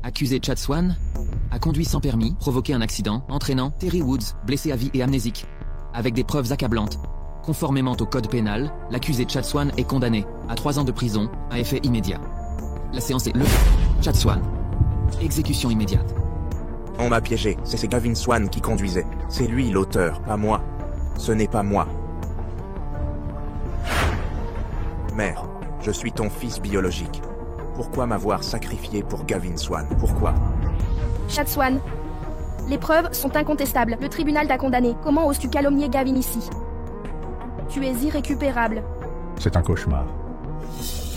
Accusé Chad Swan a conduit sans permis, provoqué un accident, entraînant Terry Woods, blessé à vie et amnésique. Avec des preuves accablantes. Conformément au code pénal, l'accusé Chad Swan est condamné à 3 ans de prison à effet immédiat. La séance est levée. Chad Swan. Exécution immédiate. On m'a piégé, c'est Gavin Swan qui conduisait. C'est lui l'auteur, pas moi. Ce n'est pas moi. Mère, je suis ton fils biologique. Pourquoi m'avoir sacrifié pour Gavin Swan? Pourquoi? Chad Swan. Les preuves sont incontestables. Le tribunal t'a condamné. Comment oses-tu calomnier Gavin ici? Tu es irrécupérable. C'est un cauchemar.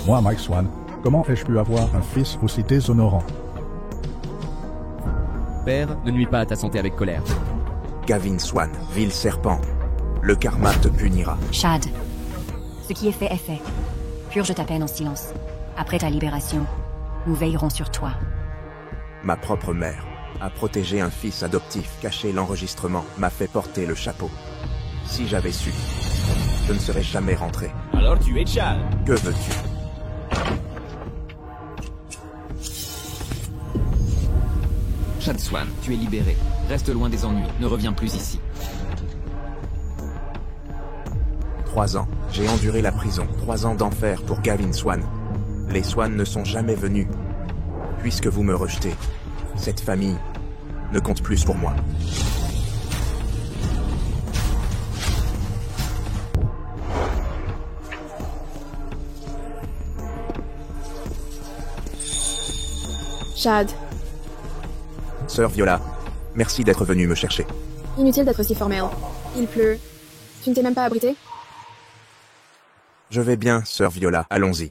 Moi, Mike Swan, comment ai-je pu avoir un fils aussi déshonorant? Père, ne nuis pas à ta santé avec colère. Gavin Swan, vil serpent. Le karma te punira. Chad, ce qui est fait. Purge ta peine en silence. Après ta libération, nous veillerons sur toi. Ma propre mère a protégé un fils adoptif, caché l'enregistrement, m'a fait porter le chapeau. Si j'avais su, je ne serais jamais rentré. Alors tu es Chad. Que veux-tu? Chad Swan, tu es libéré. Reste loin des ennuis, ne reviens plus ici. 3 ans, j'ai enduré la prison. 3 ans d'enfer pour Gavin Swan. Les Swan ne sont jamais venus. Puisque vous me rejetez, cette famille ne compte plus pour moi. Chad, Sœur Viola, merci d'être venue me chercher. inutile d'être si formel. Il pleut. Tu ne t'es même pas abrité? Je vais bien, sœur Viola, allons-y.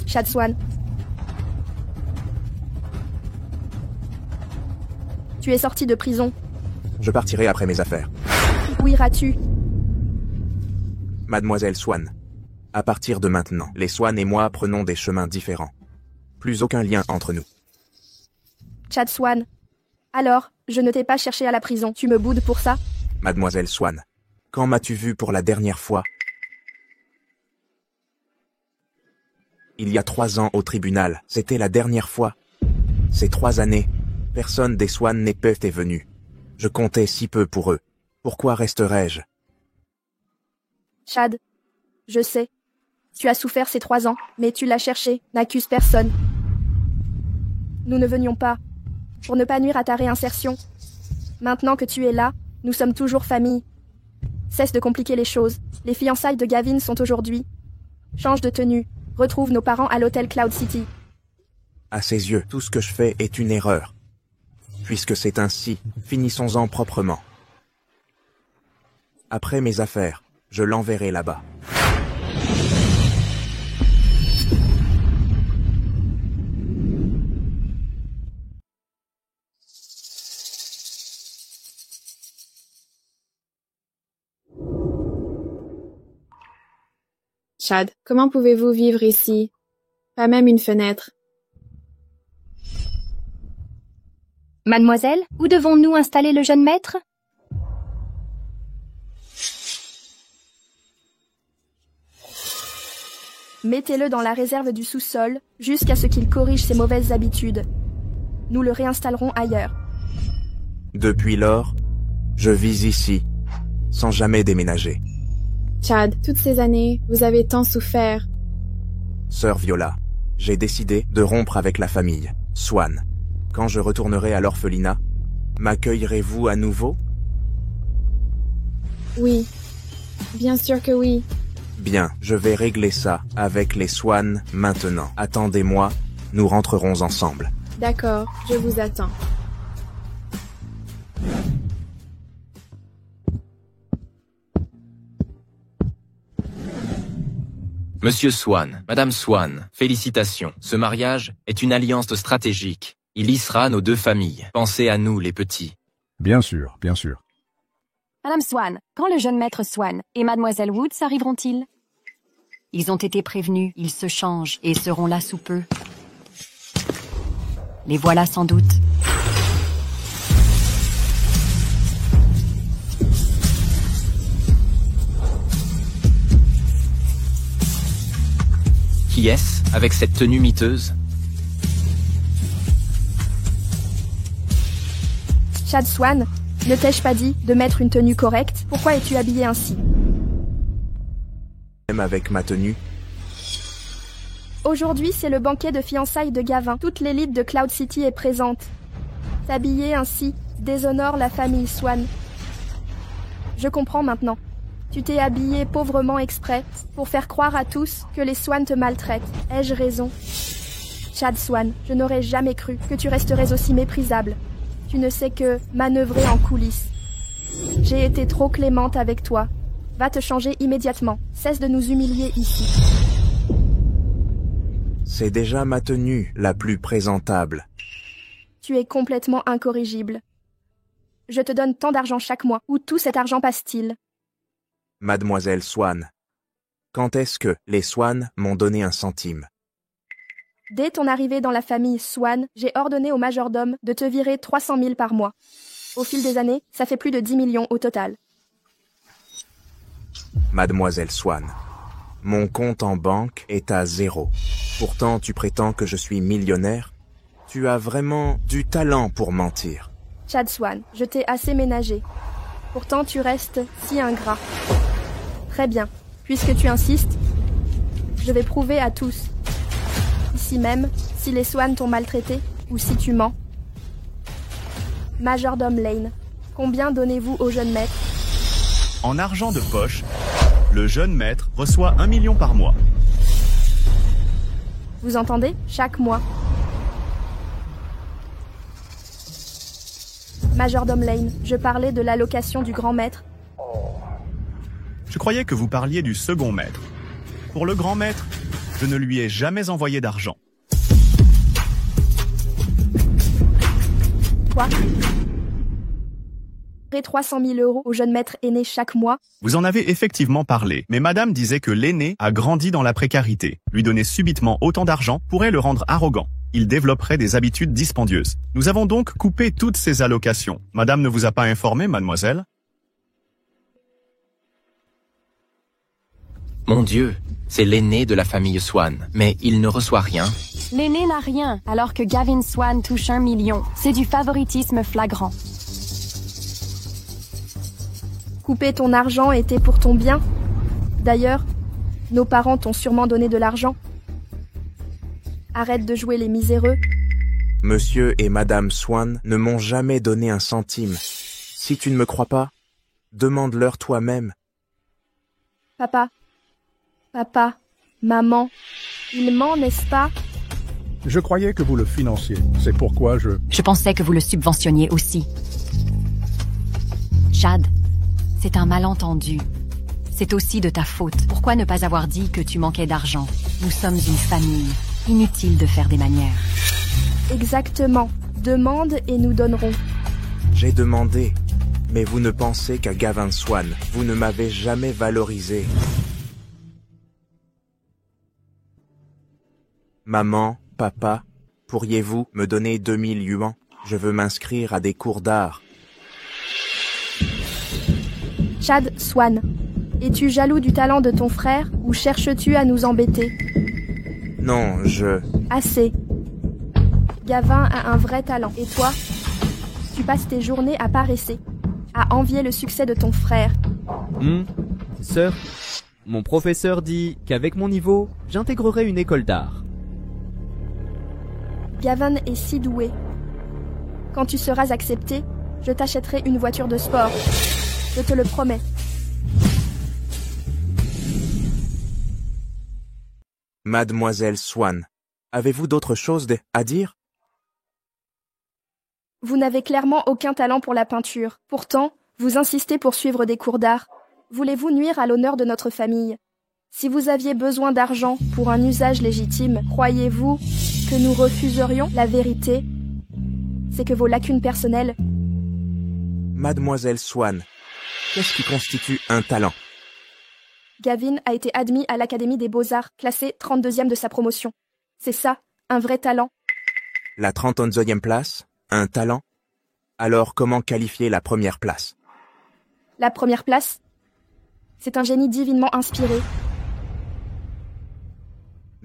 Chad Swan. Tu es sorti de prison. Je partirai après mes affaires. Où iras-tu? Mademoiselle Swan. À partir de maintenant, les Swan et moi prenons des chemins différents. Plus aucun lien entre nous. Chad Swan. Alors, je ne t'ai pas cherché à la prison. Tu me boudes pour ça? Mademoiselle Swan, quand m'as-tu vu pour la dernière fois? Il y a 3 ans au tribunal, c'était la dernière fois. Ces 3 années, personne des Swan n'est venu. Je comptais si peu pour eux. Pourquoi resterais-je? Chad, je sais. Tu as souffert ces 3 ans, mais tu l'as cherché, n'accuse personne. Nous ne venions pas, pour ne pas nuire à ta réinsertion. Maintenant que tu es là, nous sommes toujours famille. Cesse de compliquer les choses. Les fiançailles de Gavin sont aujourd'hui. Change de tenue. Retrouve nos parents à l'hôtel Cloud City. À ses yeux, tout ce que je fais est une erreur. Puisque c'est ainsi, finissons-en proprement. Après mes affaires, je l'enverrai là-bas. Chad, comment pouvez-vous vivre ici? Pas même une fenêtre. Mademoiselle, où devons-nous installer le jeune maître? Mettez-le dans la réserve du sous-sol, jusqu'à ce qu'il corrige ses mauvaises habitudes. Nous le réinstallerons ailleurs. Depuis lors, je vis ici, sans jamais déménager. Chad, toutes ces années, vous avez tant souffert. Sœur Viola, j'ai décidé de rompre avec la famille, Swan. Quand je retournerai à l'orphelinat, m'accueillerez-vous à nouveau? Oui. Bien sûr que oui. Bien, je vais régler ça avec les Swan maintenant. Attendez-moi, nous rentrerons ensemble. D'accord, je vous attends. Monsieur Swan, Madame Swan, félicitations. Ce mariage est une alliance stratégique. Il lissera nos 2 familles. Pensez à nous, les petits. Bien sûr, bien sûr. Madame Swan, quand le jeune maître Swan et Mademoiselle Woods arriveront-ils? Ils ont été prévenus, ils se changent et seront là sous peu. Les voilà sans doute. Qui est-ce, avec cette tenue miteuse? Chad Swan, ne t'ai-je pas dit de mettre une tenue correcte? Pourquoi es-tu habillé ainsi? Même avec ma tenue, Aujourd'hui, c'est le banquet de fiançailles de Gavin. Toute l'élite de Cloud City est présente. T'habiller ainsi déshonore la famille Swan. Je comprends maintenant. Tu t'es habillé pauvrement exprès pour faire croire à tous que les Swan te maltraitent. Ai-je raison? Chad Swan, je n'aurais jamais cru que tu resterais aussi méprisable. Tu ne sais que manœuvrer en coulisses. J'ai été trop clémente avec toi. Va te changer immédiatement. Cesse de nous humilier ici. c'est déjà ma tenue la plus présentable. Tu es complètement incorrigible. Je te donne tant d'argent chaque mois. Où tout cet argent passe-t-il? Mademoiselle Swan, quand est-ce que les Swan m'ont donné un centime? Dès ton arrivée dans la famille Swan, j'ai ordonné au majordome de te virer 300 000 par mois. Au fil des années, ça fait plus de 10 millions au total. Mademoiselle Swan, mon compte en banque est à 0. Pourtant, tu prétends que je suis millionnaire? Tu as vraiment du talent pour mentir. Chad Swan, je t'ai assez ménagé. Pourtant, tu restes si ingrat. Très bien. Puisque tu insistes, je vais prouver à tous, ici même, si les Swan t'ont maltraité ou si tu mens. Majordome Lane, combien donnez-vous au jeune maître? En argent de poche, le jeune maître reçoit 1 million par mois. Vous entendez? Chaque mois. Majordome Lane, je parlais de l'allocation du grand maître. Je croyais que vous parliez du second maître. Pour le grand maître, je ne lui ai jamais envoyé d'argent. Quoi? 300 000 € au jeune maître aîné chaque mois? Vous en avez effectivement parlé, mais madame disait que l'aîné a grandi dans la précarité. Lui donner subitement autant d'argent pourrait le rendre arrogant. Il développerait des habitudes dispendieuses. Nous avons donc coupé toutes ces allocations. Madame ne vous a pas informé, mademoiselle? Mon Dieu, c'est l'aîné de la famille Swan, mais il ne reçoit rien. L'aîné n'a rien, alors que Gavin Swan touche 1 million. C'est du favoritisme flagrant. Couper ton argent était pour ton bien. D'ailleurs, nos parents t'ont sûrement donné de l'argent. Arrête de jouer les miséreux. Monsieur et Madame Swan ne m'ont jamais donné un centime. Si tu ne me crois pas, demande-leur toi-même. Papa, maman, il ment, n'est-ce pas? Je croyais que vous le financiez. C'est pourquoi Je pensais que vous le subventionniez aussi. Chad, c'est un malentendu. C'est aussi de ta faute. Pourquoi ne pas avoir dit que tu manquais d'argent? Nous sommes une famille. Inutile de faire des manières. Exactement. Demande et nous donnerons. J'ai demandé, mais vous ne pensez qu'à Gavin Swan. Vous ne m'avez jamais valorisé. Maman, papa, pourriez-vous me donner 2000 yuans? Je veux m'inscrire à des cours d'art. Chad Swan, es-tu jaloux du talent de ton frère ou cherches-tu à nous embêter? Non, Assez. Gavin a un vrai talent. Et toi? Tu passes tes journées à paresser, à envier le succès de ton frère. Sœur, mon professeur dit qu'avec mon niveau, j'intégrerai une école d'art. Gavin est si doué. Quand tu seras accepté, je t'achèterai une voiture de sport. Je te le promets. Mademoiselle Swan, avez-vous d'autres choses à dire? Vous n'avez clairement aucun talent pour la peinture. Pourtant, vous insistez pour suivre des cours d'art. Voulez-vous nuire à l'honneur de notre famille? Si vous aviez besoin d'argent pour un usage légitime, croyez-vous que nous refuserions? La vérité, c'est que vos lacunes personnelles... Mademoiselle Swan, qu'est-ce qui constitue un talent? Gavin a été admis à l'Académie des Beaux-Arts, classé 32e de sa promotion. C'est ça, un vrai talent. La 32e place? Un talent? Alors comment qualifier la première place? La première place? C'est un génie divinement inspiré.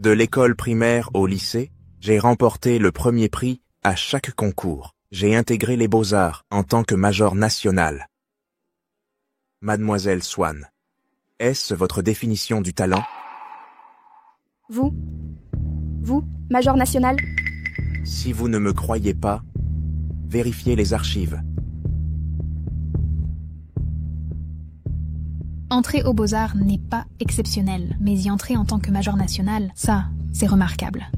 De l'école primaire au lycée, j'ai remporté le premier prix à chaque concours. J'ai intégré les beaux-arts en tant que major national. Mademoiselle Swan, est-ce votre définition du talent? Vous, major national? Si vous ne me croyez pas, vérifiez les archives. Entrer aux Beaux-Arts n'est pas exceptionnel, mais y entrer en tant que major national, ça, c'est remarquable.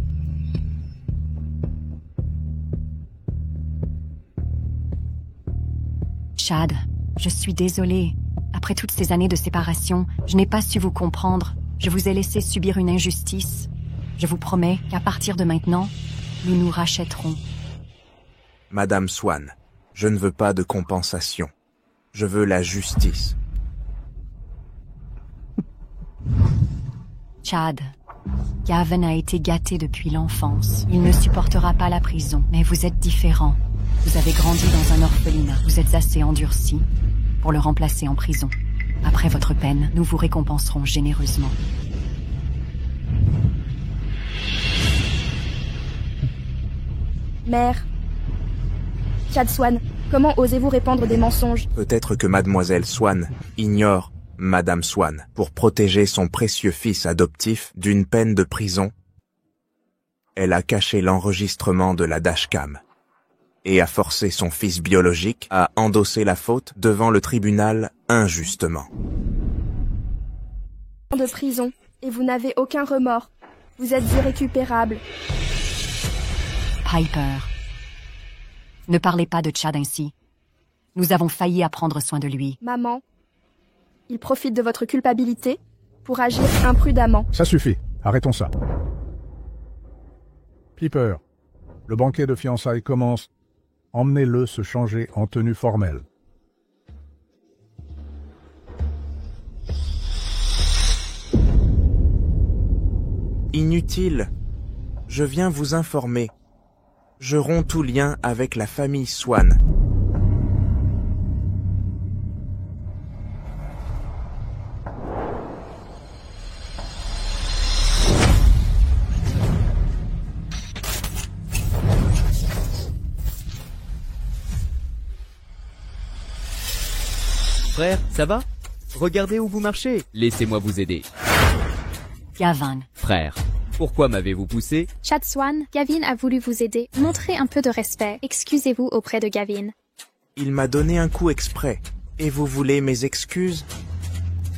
Chad, je suis désolée. Après toutes ces années de séparation, je n'ai pas su vous comprendre. Je vous ai laissé subir une injustice. Je vous promets qu'à partir de maintenant, nous nous rachèterons. Madame Swan, je ne veux pas de compensation. Je veux la justice. Chad, Gavin a été gâté depuis l'enfance. Il ne supportera pas la prison, mais vous êtes différent. Vous avez grandi dans un orphelinat. Vous êtes assez endurci pour le remplacer en prison. Après votre peine, nous vous récompenserons généreusement. Mère. Chad Swan, comment osez-vous répandre des mensonges? Peut-être que Mademoiselle Swan ignore Madame Swan. Pour protéger son précieux fils adoptif d'une peine de prison, elle a caché l'enregistrement de la dashcam et a forcé son fils biologique à endosser la faute devant le tribunal injustement. De prison, et vous n'avez aucun remords. Vous êtes irrécupérable. Piper, ne parlez pas de Chad ainsi. Nous avons failli à prendre soin de lui. Maman, il profite de votre culpabilité pour agir imprudemment. Ça suffit. Arrêtons ça. Piper, le banquet de fiançailles commence. Emmenez-le se changer en tenue formelle. Inutile. Je viens vous informer. Je romps tout lien avec la famille Swan. Frère, ça va? Regardez où vous marchez. Laissez-moi vous aider. Gavin. Frère, pourquoi m'avez-vous poussé? Chad Swan, Gavin a voulu vous aider. Montrez un peu de respect. Excusez-vous auprès de Gavin. Il m'a donné un coup exprès. Et vous voulez mes excuses?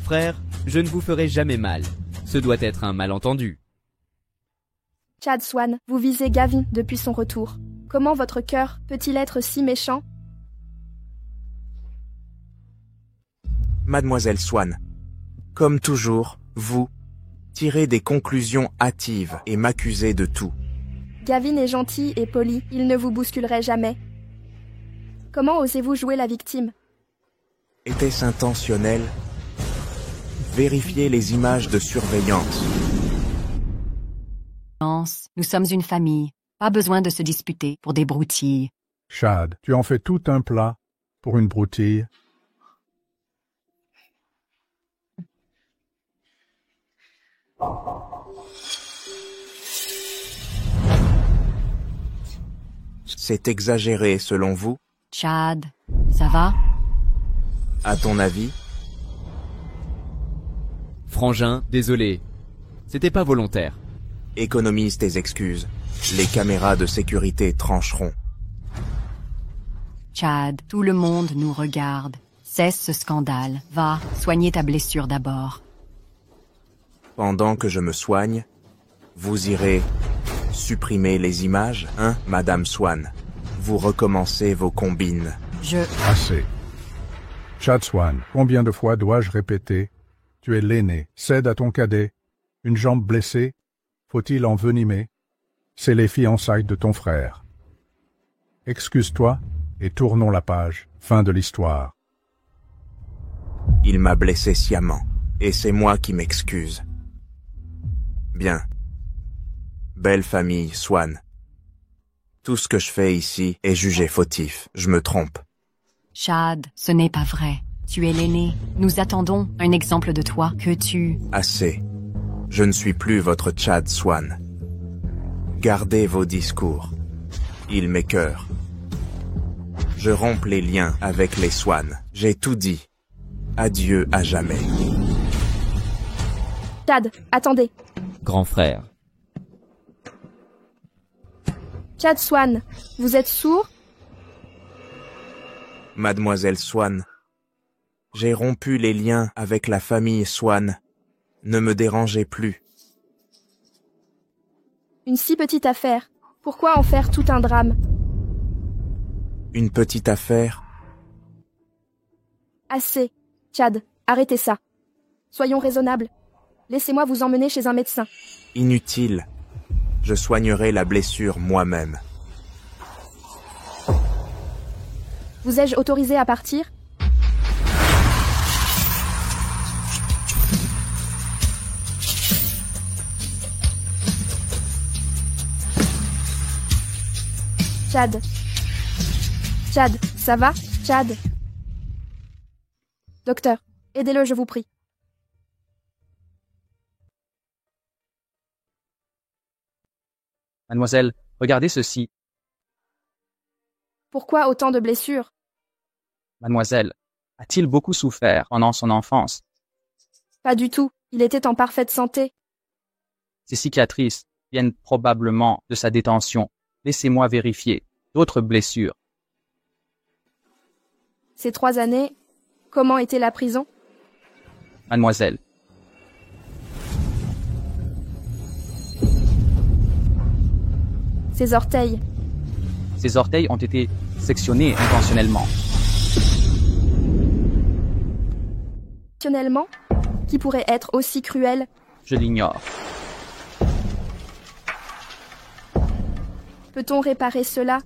Frère, je ne vous ferai jamais mal. Ce doit être un malentendu. Chad Swan, vous visez Gavin depuis son retour. Comment votre cœur peut-il être si méchant? Mademoiselle Swan, comme toujours, vous tirez des conclusions hâtives et m'accusez de tout. Gavin est gentil et poli, il ne vous bousculerait jamais. Comment osez-vous jouer la victime? Était-ce intentionnel? Vérifiez les images de surveillance. Nous sommes une famille. Pas besoin de se disputer pour des broutilles. Chad, tu en fais tout un plat pour une broutille. C'est exagéré selon vous? Chad, ça va? À ton avis? Frangin, désolé. C'était pas volontaire. Économise tes excuses. Les caméras de sécurité trancheront. Chad, tout le monde nous regarde. Cesse ce scandale. Va, soigner ta blessure d'abord. Pendant que je me soigne, vous irez supprimer les images, hein, Madame Swan? Vous recommencez vos combines. Assez. Chad Swan, combien de fois dois-je répéter? Tu es l'aîné, cède à ton cadet. Une jambe blessée, faut-il envenimer? C'est les fiançailles de ton frère. Excuse-toi et tournons la page. Fin de l'histoire. Il m'a blessé sciemment, et c'est moi qui m'excuse. Bien. Belle famille, Swan. Tout ce que je fais ici est jugé fautif. Je me trompe. Chad, ce n'est pas vrai. Tu es l'aîné. Nous attendons un exemple de toi que tu... Assez. Je ne suis plus votre Chad Swan. Gardez vos discours. Ils m'écœurent. Je romps les liens avec les Swan. J'ai tout dit. Adieu à jamais. Chad, attendez. Grand frère. Chad Swan, vous êtes sourd? Mademoiselle Swan, j'ai rompu les liens avec la famille Swan. Ne me dérangez plus. Une si petite affaire. Pourquoi en faire tout un drame? Une petite affaire? Assez. Chad, arrêtez ça. Soyons raisonnables. Laissez-moi vous emmener chez un médecin. Inutile. Je soignerai la blessure moi-même. Vous ai-je autorisé à partir? Chad. Chad, ça va? Chad. Docteur, aidez-le, je vous prie. Mademoiselle, regardez ceci. Pourquoi autant de blessures? Mademoiselle, a-t-il beaucoup souffert pendant son enfance? Pas du tout, il était en parfaite santé. Ces cicatrices viennent probablement de sa détention. Laissez-moi vérifier. D'autres blessures. Ces 3 années, comment était la prison? Mademoiselle, Ses orteils. ses orteils ont été sectionnés intentionnellement. Intentionnellement? Qui pourrait être aussi cruel? Je l'ignore. Peut-on réparer cela?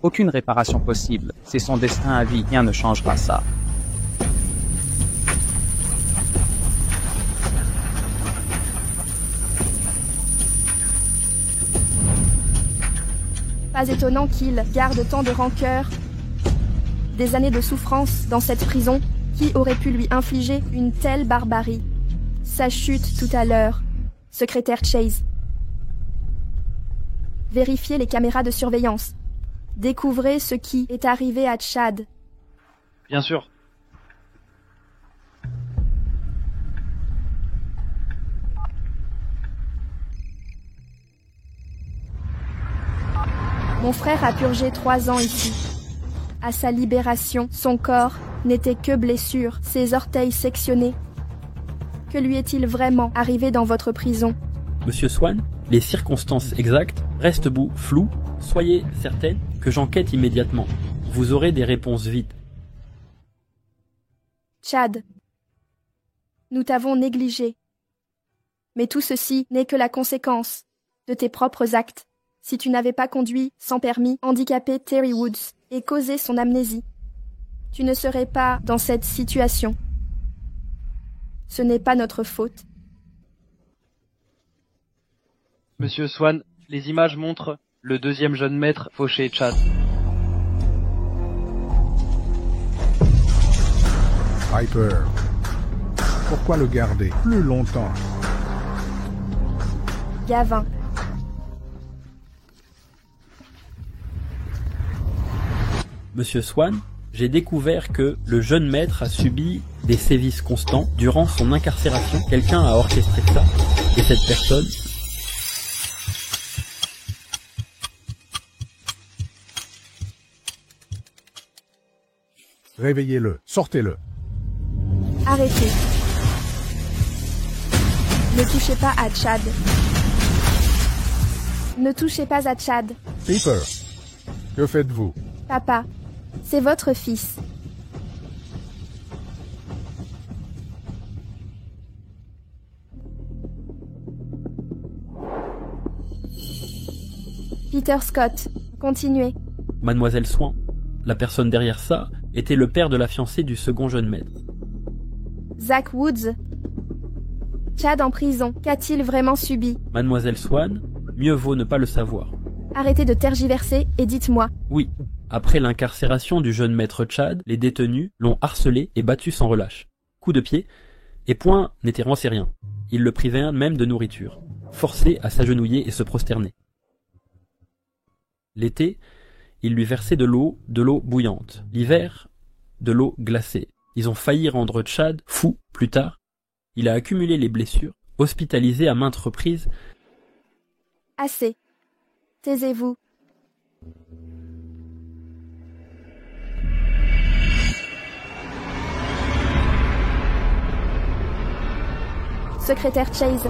Aucune réparation possible. C'est son destin à vie. Rien ne changera ça. Pas étonnant qu'il garde tant de rancœur. Des années de souffrance dans cette prison, qui aurait pu lui infliger une telle barbarie? Sa chute tout à l'heure. Secrétaire Chase. Vérifiez les caméras de surveillance. Découvrez ce qui est arrivé à Chad. Bien sûr. Mon frère a purgé 3 ans ici. À sa libération, son corps n'était que blessure, ses orteils sectionnés. Que lui est-il vraiment arrivé dans votre prison? Monsieur Swan, les circonstances exactes restent floues. Soyez certaine que j'enquête immédiatement. Vous aurez des réponses vite. Chad, nous t'avons négligé. Mais tout ceci n'est que la conséquence de tes propres actes. Si tu n'avais pas conduit sans permis, handicapé Terry Woods et causé son amnésie, tu ne serais pas dans cette situation. Ce n'est pas notre faute. Monsieur Swan, les images montrent le 2e jeune maître faucher Chad. Piper. Pourquoi le garder plus longtemps? Gavin. Monsieur Swan, j'ai découvert que le jeune maître a subi des sévices constants durant son incarcération. Quelqu'un a orchestré ça, et cette personne... Réveillez-le, sortez-le. Arrêtez. Ne touchez pas à Chad. Ne touchez pas à Chad. Piper, que faites-vous? Papa, c'est votre fils. Peter Scott, continuez. Mademoiselle Swan, la personne derrière ça, était le père de la fiancée du second jeune maître. Zach Woods. Chad en prison, qu'a-t-il vraiment subi? Mademoiselle Swan, mieux vaut ne pas le savoir. Arrêtez de tergiverser et dites-moi. Oui, après l'incarcération du jeune maître Chad, les détenus l'ont harcelé et battu sans relâche. Coup de pied, et point n'était renseigné rien. il le privait même de nourriture, forcé à s'agenouiller et se prosterner. L'été, il lui versait de l'eau bouillante. L'hiver, de l'eau glacée. Ils ont failli rendre Chad fou plus tard. Il a accumulé les blessures, hospitalisé à maintes reprises. Assez. Taisez-vous. Secrétaire Chase.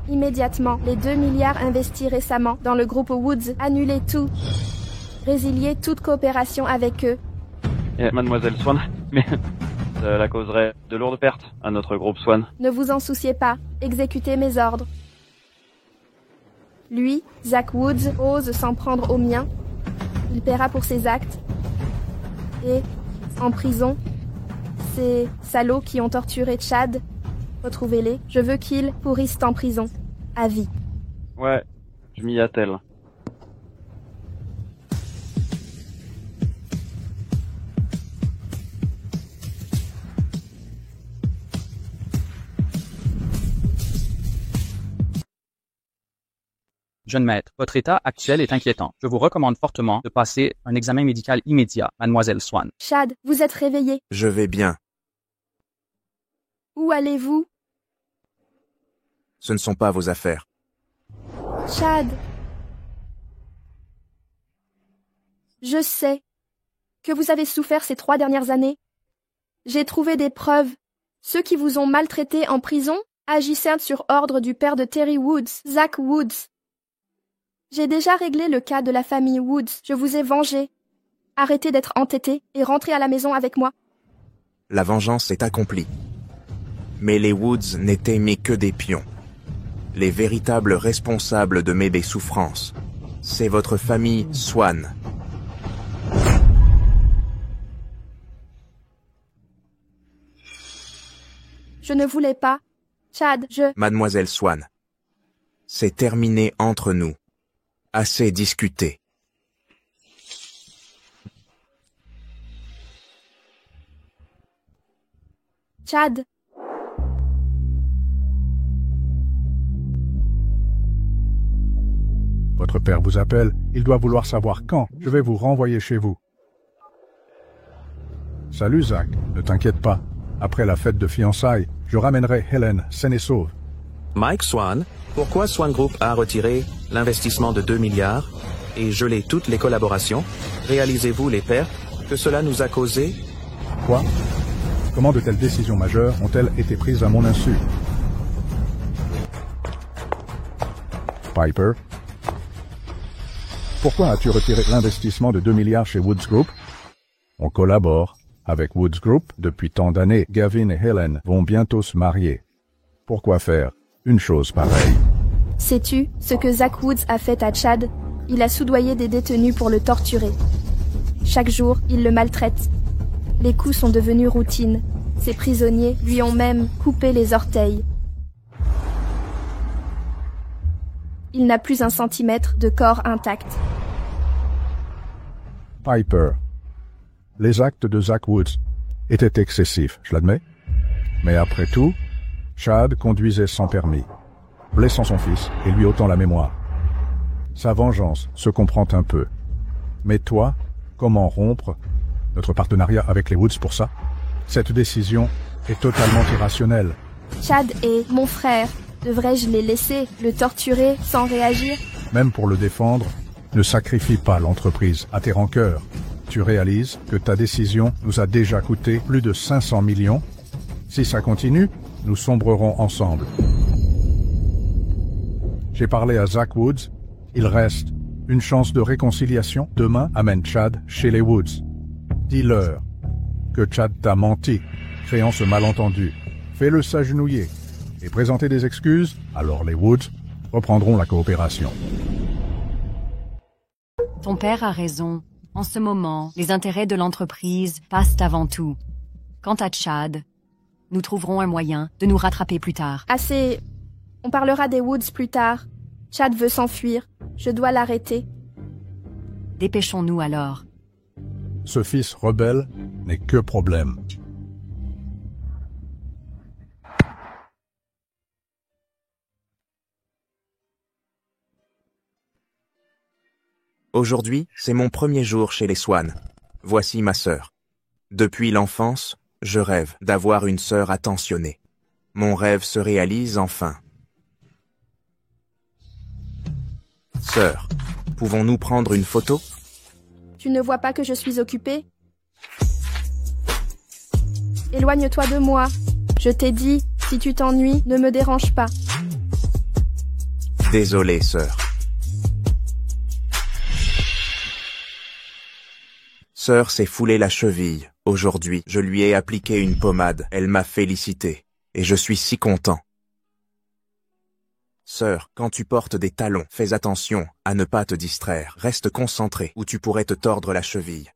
Immédiatement, les 2 milliards investis récemment dans le groupe Woods, annulez tout. Résiliez toute coopération avec eux. Et Mademoiselle Swan, mais cela causerait de lourdes pertes à notre groupe Swan. Ne vous en souciez pas, exécutez mes ordres. Lui, Zach Woods, ose s'en prendre aux miens. Il paiera pour ses actes. Et, en prison, ces salauds qui ont torturé Chad, retrouvez-les. Je veux qu'ils pourrissent en prison. À vie. Ouais, je m'y attelle. Jeune maître, votre état actuel est inquiétant. Je vous recommande fortement de passer un examen médical immédiat, Mademoiselle Swan. Chad, vous êtes réveillé. Je vais bien. Où allez-vous? Ce ne sont pas vos affaires. Chad. Je sais que vous avez souffert ces 3 dernières années. J'ai trouvé des preuves. Ceux qui vous ont maltraité en prison agissaient sur ordre du père de Terry Woods, Zach Woods. J'ai déjà réglé le cas de la famille Woods. Je vous ai vengé. Arrêtez d'être entêté et rentrez à la maison avec moi. La vengeance est accomplie. Mais les Woods n'étaient mais que des pions. Les véritables responsables de mes souffrances, c'est votre famille Swan. Je ne voulais pas. Chad, Mademoiselle Swan, c'est terminé entre nous. Assez discuté. Chad. Votre père vous appelle, il doit vouloir savoir quand. Je vais vous renvoyer chez vous. Salut Zach, ne t'inquiète pas. Après la fête de fiançailles, je ramènerai Helen saine et sauve. Mike Swan, pourquoi Swan Group a retiré l'investissement de 2 milliards et gelé toutes les collaborations? Réalisez-vous les pertes que cela nous a causées? Quoi? Comment de telles décisions majeures ont-elles été prises à mon insu? Piper? Pourquoi as-tu retiré l'investissement de 2 milliards chez Woods Group? On collabore avec Woods Group depuis tant d'années. Gavin et Helen vont bientôt se marier. Pourquoi faire une chose pareille? Sais-tu ce que Zach Woods a fait à Chad? Il a soudoyé des détenus pour le torturer. Chaque jour, il le maltraite. Les coups sont devenus routine. Ces prisonniers lui ont même coupé les orteils. Il n'a plus un centimètre de corps intact. Piper, les actes de Zach Woods étaient excessifs, je l'admets. Mais après tout, Chad conduisait sans permis, blessant son fils et lui ôtant la mémoire. Sa vengeance se comprend un peu. Mais toi, comment rompre notre partenariat avec les Woods pour ça? Cette décision est totalement irrationnelle. Chad est mon frère. Devrais-je les laisser le torturer sans réagir? Même pour le défendre, ne sacrifie pas l'entreprise à tes rancœurs. Tu réalises que ta décision nous a déjà coûté plus de 500 millions. Si ça continue, nous sombrerons ensemble. J'ai parlé à Zach Woods. Il reste une chance de réconciliation. Demain, amène Chad chez les Woods. Dis-leur que Chad t'a menti, créant ce malentendu. Fais-le s'agenouiller et présenter des excuses, alors les Woods reprendront la coopération. Ton père a raison. En ce moment, les intérêts de l'entreprise passent avant tout. Quant à Chad, nous trouverons un moyen de nous rattraper plus tard. Assez. On parlera des Woods plus tard. Chad veut s'enfuir. Je dois l'arrêter. Dépêchons-nous alors. Ce fils rebelle n'est que problème. Aujourd'hui, c'est mon premier jour chez les Swan. Voici ma sœur. Depuis l'enfance, je rêve d'avoir une sœur attentionnée. Mon rêve se réalise enfin. Sœur, pouvons-nous prendre une photo? Tu ne vois pas que je suis occupée? Éloigne-toi de moi. Je t'ai dit, si tu t'ennuies, ne me dérange pas. Désolé, sœur. Sœur s'est foulé la cheville. Aujourd'hui, je lui ai appliqué une pommade. Elle m'a félicité. Et je suis si content. Sœur, quand tu portes des talons, fais attention à ne pas te distraire. Reste concentré ou tu pourrais te tordre la cheville.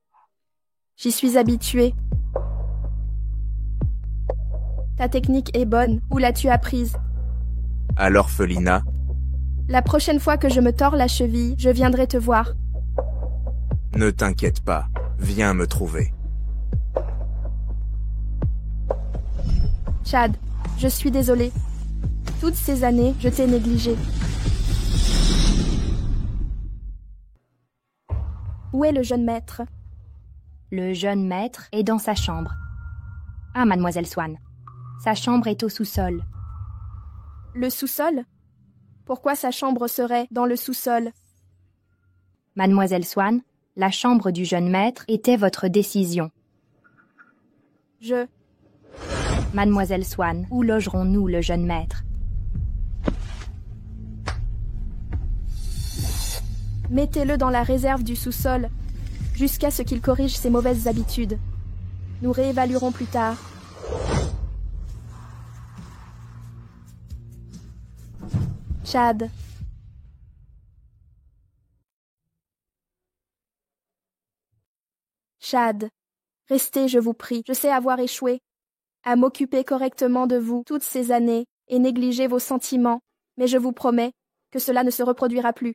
J'y suis habituée. Ta technique est bonne. Où l'as-tu apprise? À l'orphelinat. La prochaine fois que je me tords la cheville, je viendrai te voir. Ne t'inquiète pas. Viens me trouver. Chad, je suis désolée. Toutes ces années, je t'ai négligé. Où est le jeune maître? Le jeune maître est dans sa chambre. Ah, mademoiselle Swan. Sa chambre est au sous-sol. Le sous-sol? Pourquoi sa chambre serait dans le sous-sol? Mademoiselle Swan, la chambre du jeune maître était votre décision. Mademoiselle Swan, où logerons-nous le jeune maître? Mettez-le dans la réserve du sous-sol, jusqu'à ce qu'il corrige ses mauvaises habitudes. Nous réévaluerons plus tard. Chad. Chad. Restez, je vous prie. Je sais avoir échoué à m'occuper correctement de vous toutes ces années et négliger vos sentiments, mais je vous promets que cela ne se reproduira plus.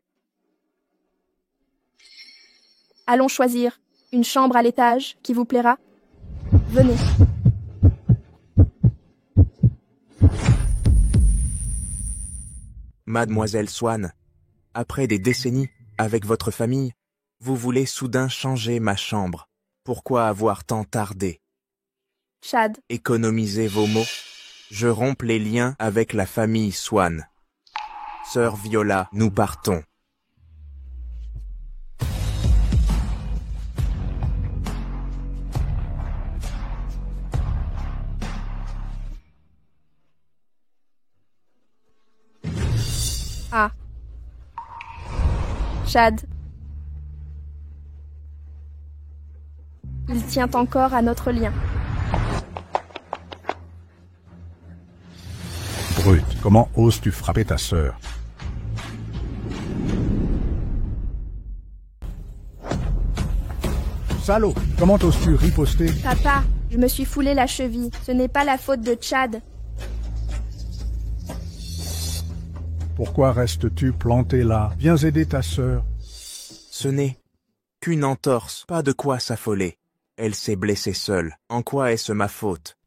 Allons choisir une chambre à l'étage qui vous plaira. Venez. Mademoiselle Swan, après des décennies avec votre famille, vous voulez soudain changer ma chambre. Pourquoi avoir tant tardé? Chad. Économisez vos mots. Je romps les liens avec la famille Swan. Sœur Viola, nous partons. Ah. Chad. Il tient encore à notre lien. Brute, comment oses-tu frapper ta sœur? Salaud, comment oses-tu riposter? Papa, je me suis foulé la cheville. Ce n'est pas la faute de Chad. Pourquoi restes-tu planté là? Viens aider ta sœur. Ce n'est qu'une entorse, pas de quoi s'affoler. Elle s'est blessée seule. En quoi est-ce ma faute?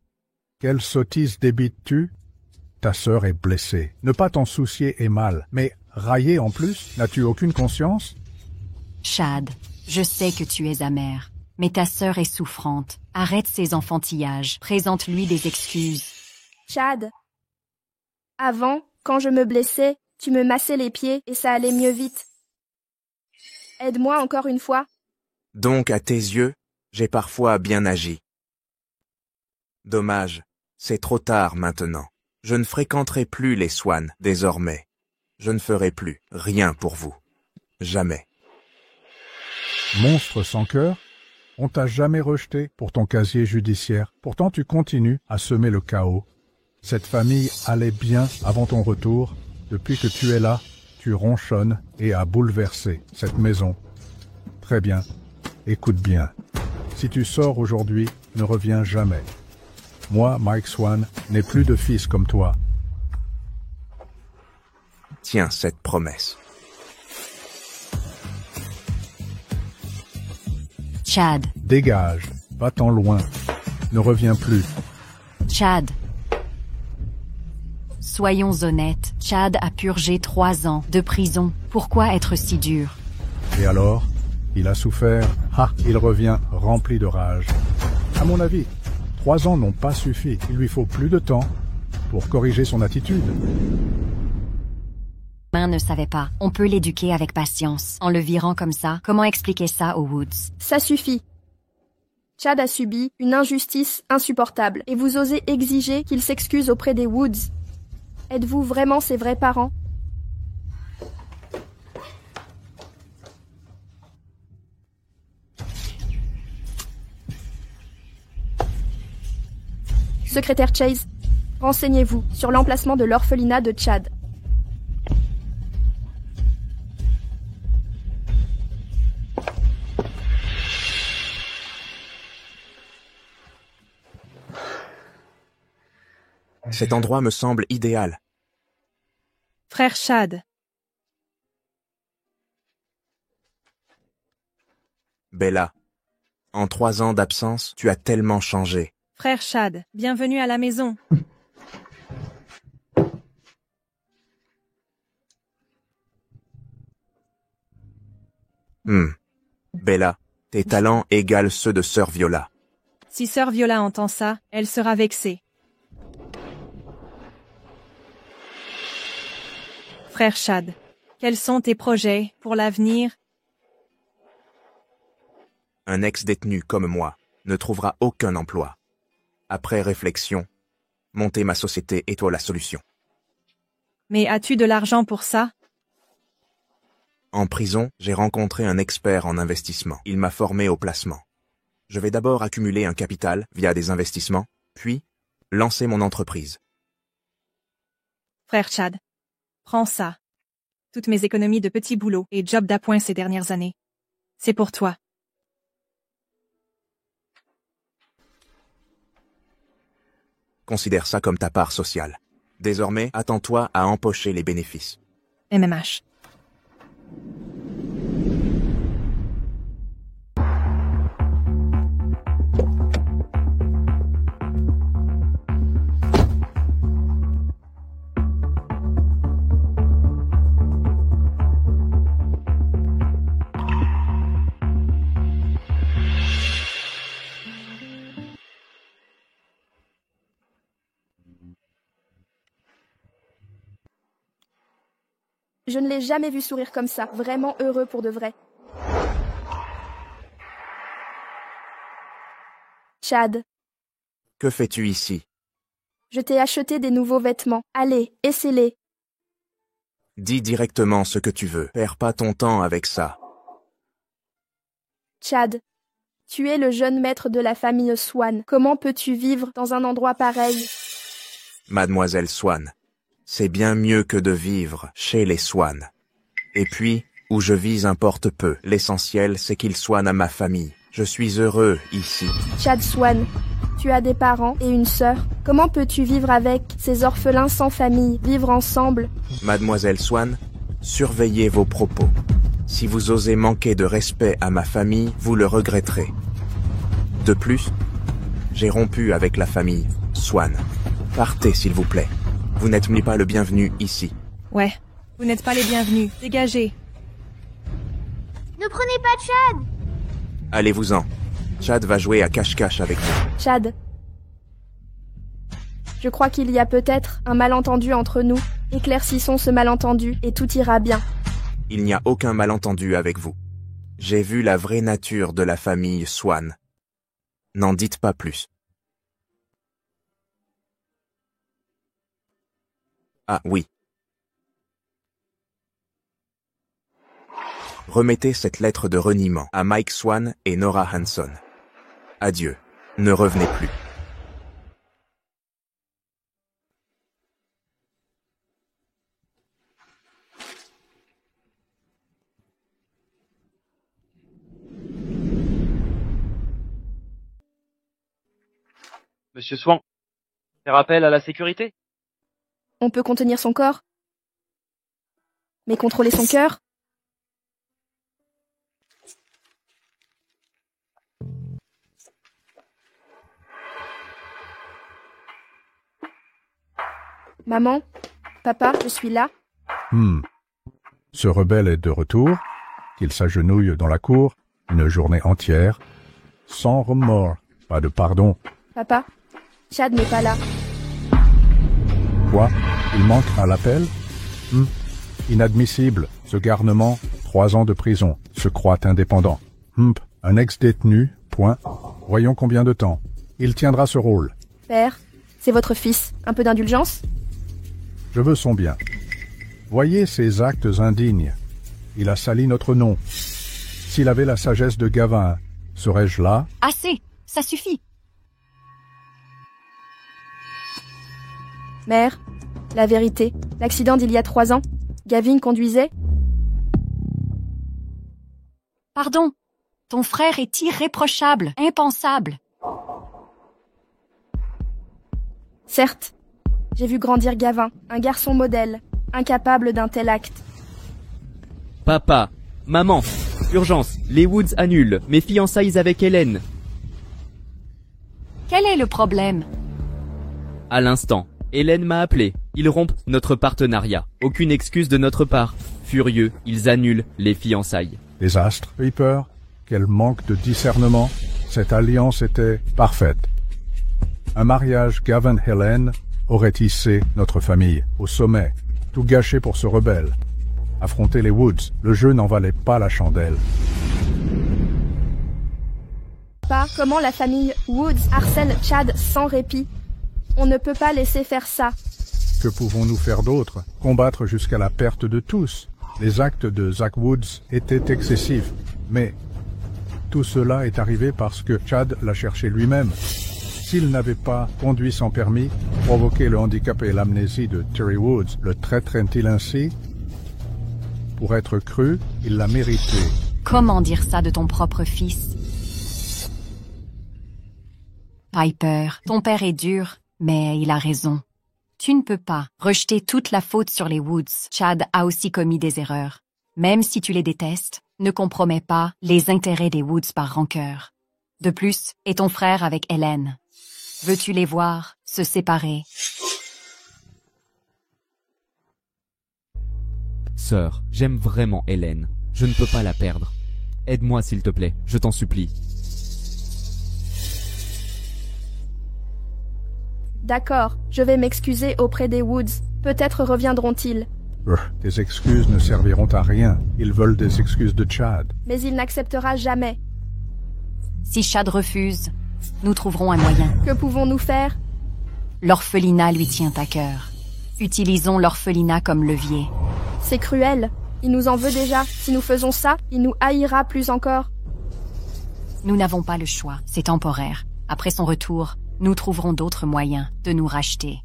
Quelle sottise débites-tu? Ta sœur est blessée. Ne pas t'en soucier est mal, mais railler en plus, n'as-tu aucune conscience? Chad, je sais que tu es amer, mais ta sœur est souffrante. Arrête ses enfantillages. Présente-lui des excuses. Chad. Avant, quand je me blessais, tu me massais les pieds et ça allait mieux vite. Aide-moi encore une fois. Donc, à tes yeux, j'ai parfois bien agi. Dommage, c'est trop tard maintenant. Je ne fréquenterai plus les Swan désormais. Je ne ferai plus rien pour vous. Jamais. Monstre sans cœur, on t'a jamais rejeté pour ton casier judiciaire. Pourtant tu continues à semer le chaos. Cette famille allait bien avant ton retour. Depuis que tu es là, tu ronchonnes et as bouleversé cette maison. Très bien. Écoute bien. Si tu sors aujourd'hui, ne reviens jamais. Moi, Mike Swan, n'ai plus de fils comme toi. Tiens cette promesse. Chad. Dégage. Va-t'en loin. Ne reviens plus. Chad. Soyons honnêtes, Chad a purgé 3 ans de prison. Pourquoi être si dur? Et alors, il a souffert. Ah, il revient rempli de rage. À mon avis, 3 ans n'ont pas suffi. Il lui faut plus de temps pour corriger son attitude. Main ne savait pas. On peut l'éduquer avec patience. En le virant comme ça, comment expliquer ça aux Woods? Ça suffit. Chad a subi une injustice insupportable et vous osez exiger qu'il s'excuse auprès des Woods. Êtes-vous vraiment ses vrais parents? Secrétaire Chase, renseignez-vous sur l'emplacement de l'orphelinat de Chad. Cet endroit me semble idéal. Frère Chad. Bella, en 3 ans d'absence, tu as tellement changé. Frère Chad, bienvenue à la maison. Bella, tes talents égalent ceux de Sœur Viola. Si Sœur Viola entend ça, elle sera vexée. Frère Chad, quels sont tes projets pour l'avenir? Un ex-détenu comme moi ne trouvera aucun emploi. Après réflexion, monter ma société est toi la solution. Mais as-tu de l'argent pour ça? En prison, j'ai rencontré un expert en investissement. Il m'a formé au placement. Je vais d'abord accumuler un capital via des investissements, puis lancer mon entreprise. Frère Chad, prends ça. Toutes mes économies de petits boulots et jobs d'appoint ces dernières années. C'est pour toi. Considère ça comme ta part sociale. Désormais, attends-toi à empocher les bénéfices. MMH. Je ne l'ai jamais vu sourire comme ça, vraiment heureux pour de vrai. Chad, Que fais-tu ici? je t'ai acheté des nouveaux vêtements. Allez, essaie-les. Dis directement ce que tu veux. Perds pas ton temps avec ça. Chad, tu es le jeune maître de la famille Swan. Comment peux-tu vivre dans un endroit pareil? Mademoiselle Swan, c'est bien mieux que de vivre chez les Swan. Et puis, où je vis importe peu. L'essentiel, c'est qu'ils soignent à ma famille. Je suis heureux ici. Chad Swan, tu as des parents et une sœur. Comment peux-tu vivre avec ces orphelins sans famille, vivre ensemble? Mademoiselle Swan, surveillez vos propos. Si vous osez manquer de respect à ma famille, vous le regretterez. De plus, j'ai rompu avec la famille Swan. Partez, s'il vous plaît. Vous n'êtes pas le bienvenu ici. Ouais, vous n'êtes pas les bienvenus. Dégagez. Ne prenez pas Chad! Allez-vous-en. Chad va jouer à cache-cache avec vous. Chad, je crois qu'il y a peut-être un malentendu entre nous. Éclaircissons ce malentendu et tout ira bien. Il n'y a aucun malentendu avec vous. J'ai vu la vraie nature de la famille Swan. N'en dites pas plus. Ah oui. Remettez cette lettre de reniement à Mike Swan et Nora Hanson. Adieu. Ne revenez plus. Monsieur Swan, faire appel à la sécurité? On peut contenir son corps, mais contrôler son cœur? Maman, papa, je suis là. Ce rebelle est de retour. qu'il s'agenouille dans la cour, une journée entière, sans remords, pas de pardon. Papa, Chad n'est pas là. Quoi? Il manque à l'appel? Inadmissible. Ce garnement, 3 ans de prison, se croit indépendant. Un ex-détenu, point. Voyons combien de temps. Il tiendra ce rôle. Père, c'est votre fils. Un peu d'indulgence? Je veux son bien. Voyez ces actes indignes. Il a sali notre nom. S'il avait la sagesse de Gavin, serais-je là? Assez, ça suffit. Mère, la vérité, l'accident d'il y a 3 ans, Gavin conduisait? Pardon, ton frère est irréprochable, impensable. Certes, j'ai vu grandir Gavin, un garçon modèle, incapable d'un tel acte. Papa, maman, urgence, les Woods annulent, mes fiançailles avec Hélène. Quel est le problème? À l'instant, Hélène m'a appelé. Ils rompent notre partenariat. Aucune excuse de notre part. Furieux, ils annulent les fiançailles. Désastre, Reaper. Quel manque de discernement. Cette alliance était parfaite. Un mariage Gavin-Hélène aurait hissé notre famille au sommet. Tout gâché pour ce rebelle. Affronter les Woods, le jeu n'en valait pas la chandelle. Pas comment la famille Woods harcèle Chad sans répit. On ne peut pas laisser faire ça. Que pouvons-nous faire d'autre? Combattre jusqu'à la perte de tous. Les actes de Zach Woods étaient excessifs, mais tout cela est arrivé parce que Chad l'a cherché lui-même. S'il n'avait pas conduit sans permis, provoqué le handicap et l'amnésie de Terry Woods, le traiterait-il ainsi? Pour être cru, il l'a mérité. Comment dire ça de ton propre fils? Piper, ton père est dur, mais il a raison. Tu ne peux pas rejeter toute la faute sur les Woods. Chad a aussi commis des erreurs. Même si tu les détestes, ne compromets pas les intérêts des Woods par rancœur. De plus, et ton frère avec Hélène. Veux-tu les voir se séparer? Sœur, j'aime vraiment Hélène. Je ne peux pas la perdre. Aide-moi s'il te plaît, je t'en supplie. D'accord, je vais m'excuser auprès des Woods. Peut-être reviendront-ils. Tes excuses ne serviront à rien. Ils veulent des excuses de Chad. Mais il n'acceptera jamais. Si Chad refuse, nous trouverons un moyen. Que pouvons-nous faire? L'orphelinat lui tient à cœur. Utilisons l'orphelinat comme levier. C'est cruel. Il nous en veut déjà. Si nous faisons ça, il nous haïra plus encore. Nous n'avons pas le choix. C'est temporaire. Après son retour, nous trouverons d'autres moyens de nous racheter.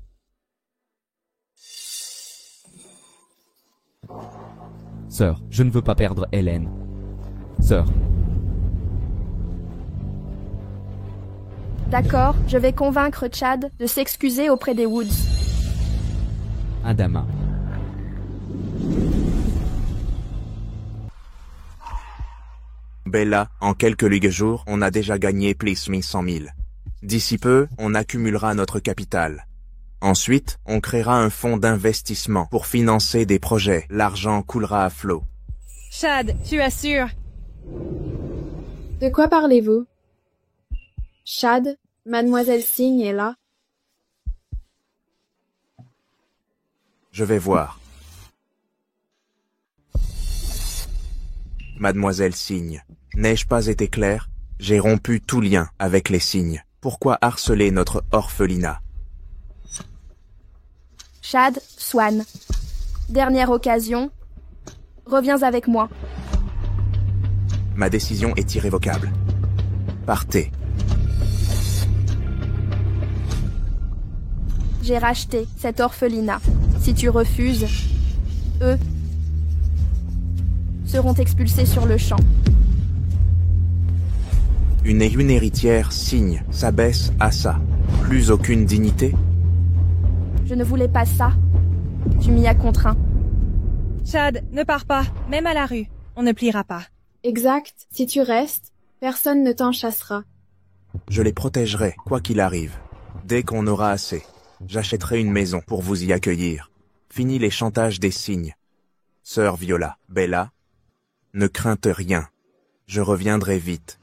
Sœur, je ne veux pas perdre Hélène. Sœur. D'accord, je vais convaincre Chad de s'excuser auprès des Woods. Adama. Bella, en quelques jours, on a déjà gagné plus 100 000. D'ici peu, on accumulera notre capital. Ensuite, on créera un fonds d'investissement pour financer des projets. L'argent coulera à flot. Chad, tu assures? De quoi parlez-vous? Chad, Mademoiselle Singh est là. Je vais voir. Mademoiselle Singh, n'ai-je pas été clair? J'ai rompu tout lien avec les Signes. Pourquoi harceler notre orphelinat? Chad, Swan. Dernière occasion. Reviens avec moi. Ma décision est irrévocable. Partez. J'ai racheté cet orphelinat. Si tu refuses, eux seront expulsés sur le champ. Une héritière Signe s'abaisse à ça. Plus aucune dignité? Je ne voulais pas ça. Tu m'y as contraint. Chad, ne pars pas, même à la rue. On ne pliera pas. Exact. Si tu restes, personne ne t'en chassera. Je les protégerai, quoi qu'il arrive. Dès qu'on aura assez, j'achèterai une maison pour vous y accueillir. Fini les chantages des Signes. Sœur Viola, Bella, Ne crainte rien. Je reviendrai vite.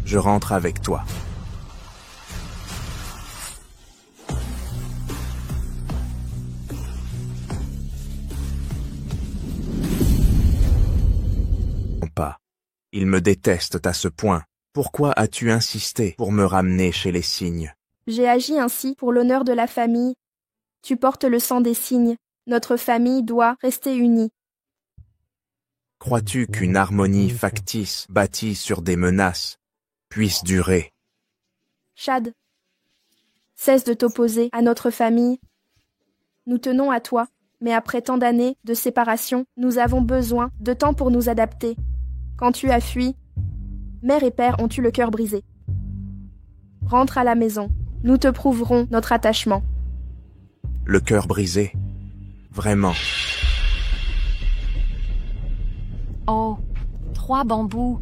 Je rentre avec toi. Pas. Ils me détestent à ce point. Pourquoi as-tu insisté pour me ramener chez les cygnes? J'ai agi ainsi pour l'honneur de la famille. Tu portes le sang des cygnes. Notre famille doit rester unie. Crois-tu qu'une harmonie factice, bâtie sur des menaces, puisse durer? Chad, cesse de t'opposer à notre famille. Nous tenons à toi, mais après tant d'années de séparation, nous avons besoin de temps pour nous adapter. Quand tu as fui, mère et père ont eu le cœur brisé. Rentre à la maison, nous te prouverons notre attachement. Le cœur brisé? Vraiment? Oh, 3 bambous.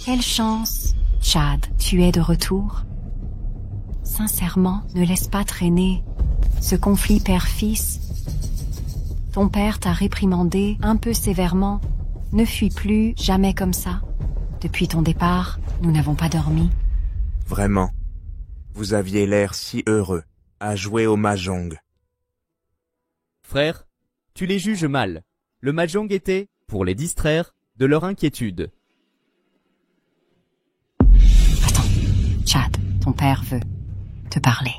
Quelle chance. Chad, tu es de retour? Sincèrement, ne laisse pas traîner ce conflit père-fils. Ton père t'a réprimandé un peu sévèrement. Ne fuis plus jamais comme ça. Depuis ton départ, nous n'avons pas dormi. Vraiment. Vous aviez l'air si heureux à jouer au mahjong. Frère, tu les juges mal. Le mahjong était, pour les distraire, de leur inquiétude. Attends, Chad, ton père veut te parler.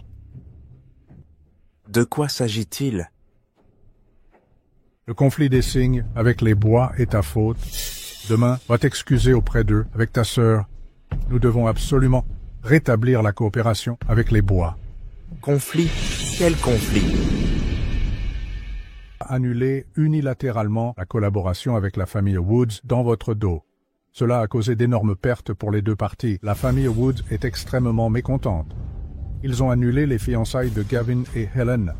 De quoi s'agit-il? Le conflit des cygnes avec les bois est ta faute. Demain, va t'excuser auprès d'eux avec ta sœur. Nous devons absolument rétablir la coopération avec les bois. Conflit? Quel conflit? Annuler unilatéralement la collaboration avec la famille Woods dans votre dos. Cela a causé d'énormes pertes pour les deux parties. La famille Woods est extrêmement mécontente. Ils ont annulé les fiançailles de Gavin et Helen.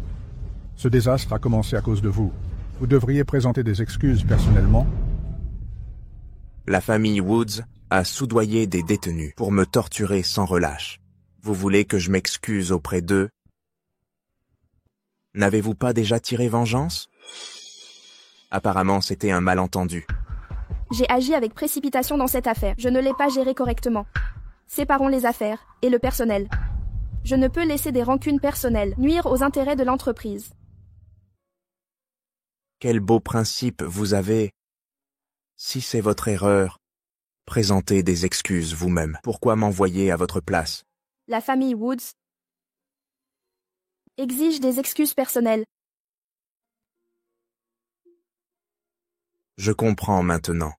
Ce désastre a commencé à cause de vous. Vous devriez présenter des excuses personnellement. La famille Woods a soudoyé des détenus pour me torturer sans relâche. Vous voulez que je m'excuse auprès d'eux? N'avez-vous pas déjà tiré vengeance? Apparemment, c'était un malentendu. J'ai agi avec précipitation dans cette affaire. Je ne l'ai pas gérée correctement. Séparons les affaires et le personnel. Je ne peux laisser des rancunes personnelles nuire aux intérêts de l'entreprise. Quel beau principe vous avez. Si c'est votre erreur, présentez des excuses vous-même. Pourquoi m'envoyer à votre place? La famille Woods exige des excuses personnelles. Je comprends maintenant.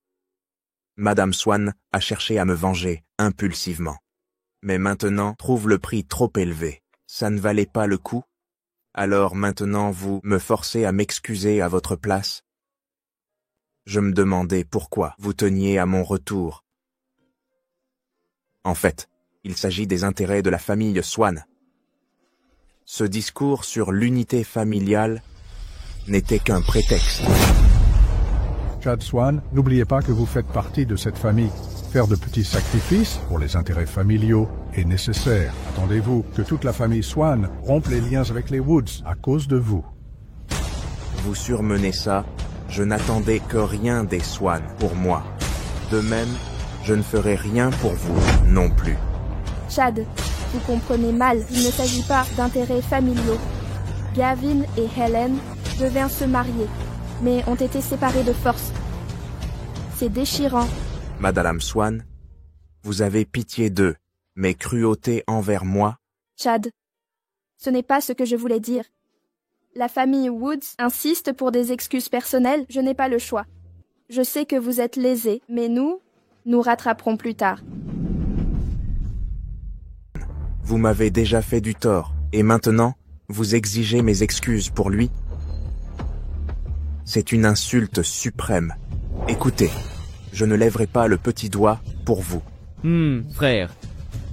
Madame Swan a cherché à me venger impulsivement. Mais maintenant trouve le prix trop élevé. Ça ne valait pas le coup? Alors maintenant vous me forcez à m'excuser à votre place? Je me demandais pourquoi vous teniez à mon retour. En fait, il s'agit des intérêts de la famille Swan. Ce discours sur l'unité familiale n'était qu'un prétexte. Chad Swan, n'oubliez pas que vous faites partie de cette famille. Faire de petits sacrifices pour les intérêts familiaux est nécessaire. Attendez-vous que toute la famille Swan rompe les liens avec les Woods à cause de vous. Vous surmenez ça, je n'attendais que rien des Swan pour moi. De même, je ne ferai rien pour vous non plus. Chad, vous comprenez mal, il ne s'agit pas d'intérêts familiaux. Gavin et Helen devaient se marier, mais ont été séparés de force. C'est déchirant. Madame Swan, vous avez pitié d'eux, mais cruauté envers moi? Chad, ce n'est pas ce que je voulais dire. La famille Woods insiste pour des excuses personnelles, je n'ai pas le choix. Je sais que vous êtes lésés, mais nous rattraperons plus tard. Vous m'avez déjà fait du tort, et maintenant, vous exigez mes excuses pour lui? C'est une insulte suprême. Écoutez, je ne lèverai pas le petit doigt pour vous. Frère,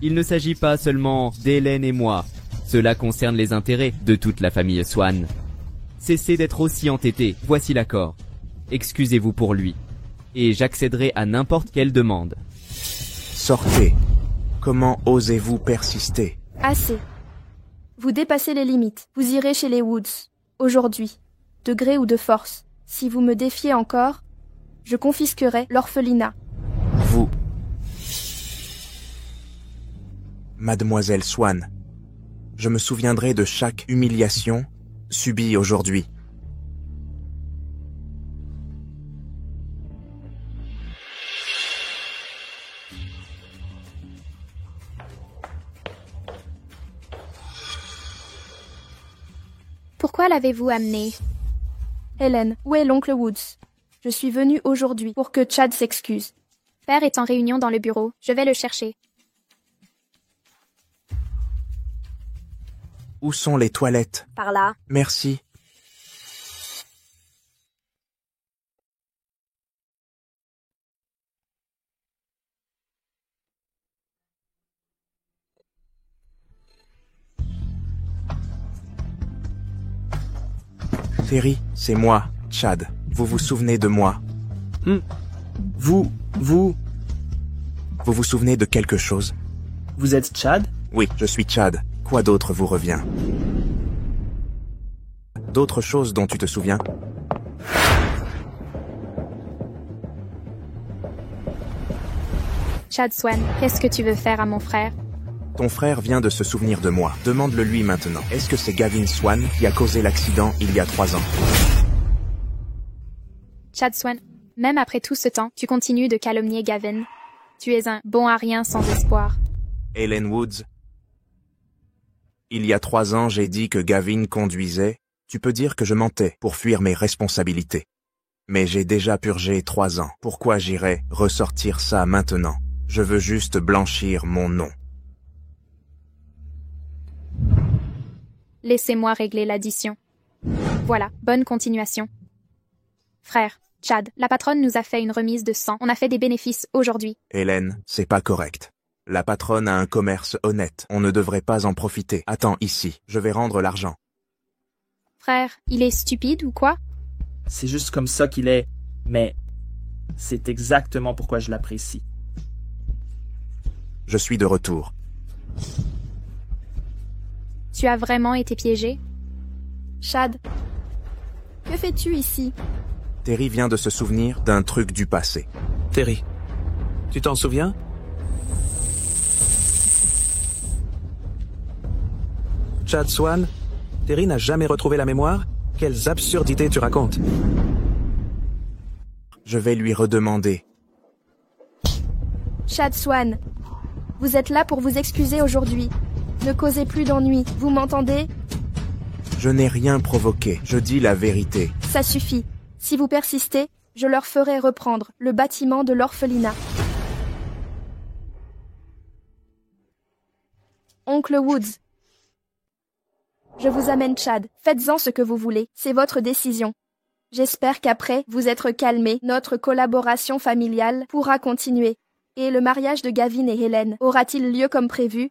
il ne s'agit pas seulement d'Hélène et moi. Cela concerne les intérêts de toute la famille Swan. Cessez d'être aussi entêté, voici l'accord. Excusez-vous pour lui, et j'accéderai à n'importe quelle demande. Sortez. Comment osez-vous persister? Assez. Vous dépassez les limites. Vous irez chez les Woods. Aujourd'hui. De gré ou de force. Si vous me défiez encore, je confisquerai l'orphelinat. Vous... Mademoiselle Swan, je me souviendrai de chaque humiliation subie aujourd'hui. Pourquoi l'avez-vous amené? Hélène, où est l'oncle Woods? Je suis venue aujourd'hui pour que Chad s'excuse. Père est en réunion dans le bureau. Je vais le chercher. Où sont les toilettes? Par là. Merci. Terry, c'est moi, Chad. Vous vous souvenez de moi? Vous vous souvenez de quelque chose? Vous êtes Chad? Oui, je suis Chad. Quoi d'autre vous revient? D'autres choses dont tu te souviens? Chad Swan, qu'est-ce que tu veux faire à mon frère? Ton frère vient de se souvenir de moi. Demande-le lui maintenant. Est-ce que c'est Gavin Swan qui a causé l'accident il y a 3 ans? Chad Swan, même après tout ce temps, tu continues de calomnier Gavin. Tu es un bon à rien sans espoir. Hélène Woods, il y a 3 ans, j'ai dit que Gavin conduisait. Tu peux dire que je mentais pour fuir mes responsabilités. Mais j'ai déjà purgé 3 ans. Pourquoi j'irais ressortir ça maintenant? Je veux juste blanchir mon nom. Laissez-moi régler l'addition. Voilà, bonne continuation. Frère, Chad, la patronne nous a fait une remise de 100. On a fait des bénéfices aujourd'hui. Hélène, c'est pas correct. La patronne a un commerce honnête. On ne devrait pas en profiter. Attends ici, je vais rendre l'argent. Frère, il est stupide ou quoi? C'est juste comme ça qu'il est, mais c'est exactement pourquoi je l'apprécie. Je suis de retour. Tu as vraiment été piégé? Chad, que fais-tu ici? Terry vient de se souvenir d'un truc du passé. Terry, tu t'en souviens? Chad Swan, Terry n'a jamais retrouvé la mémoire? Quelles absurdités tu racontes? Je vais lui redemander. Chad Swan, vous êtes là pour vous excuser aujourd'hui. Ne causez plus d'ennuis, vous m'entendez? Je n'ai rien provoqué, je dis la vérité. Ça suffit. Si vous persistez, je leur ferai reprendre le bâtiment de l'orphelinat. Oncle Woods, je vous amène Chad. Faites-en ce que vous voulez. C'est votre décision. J'espère qu'après vous être calmé, notre collaboration familiale pourra continuer. Et le mariage de Gavin et Hélène aura-t-il lieu comme prévu?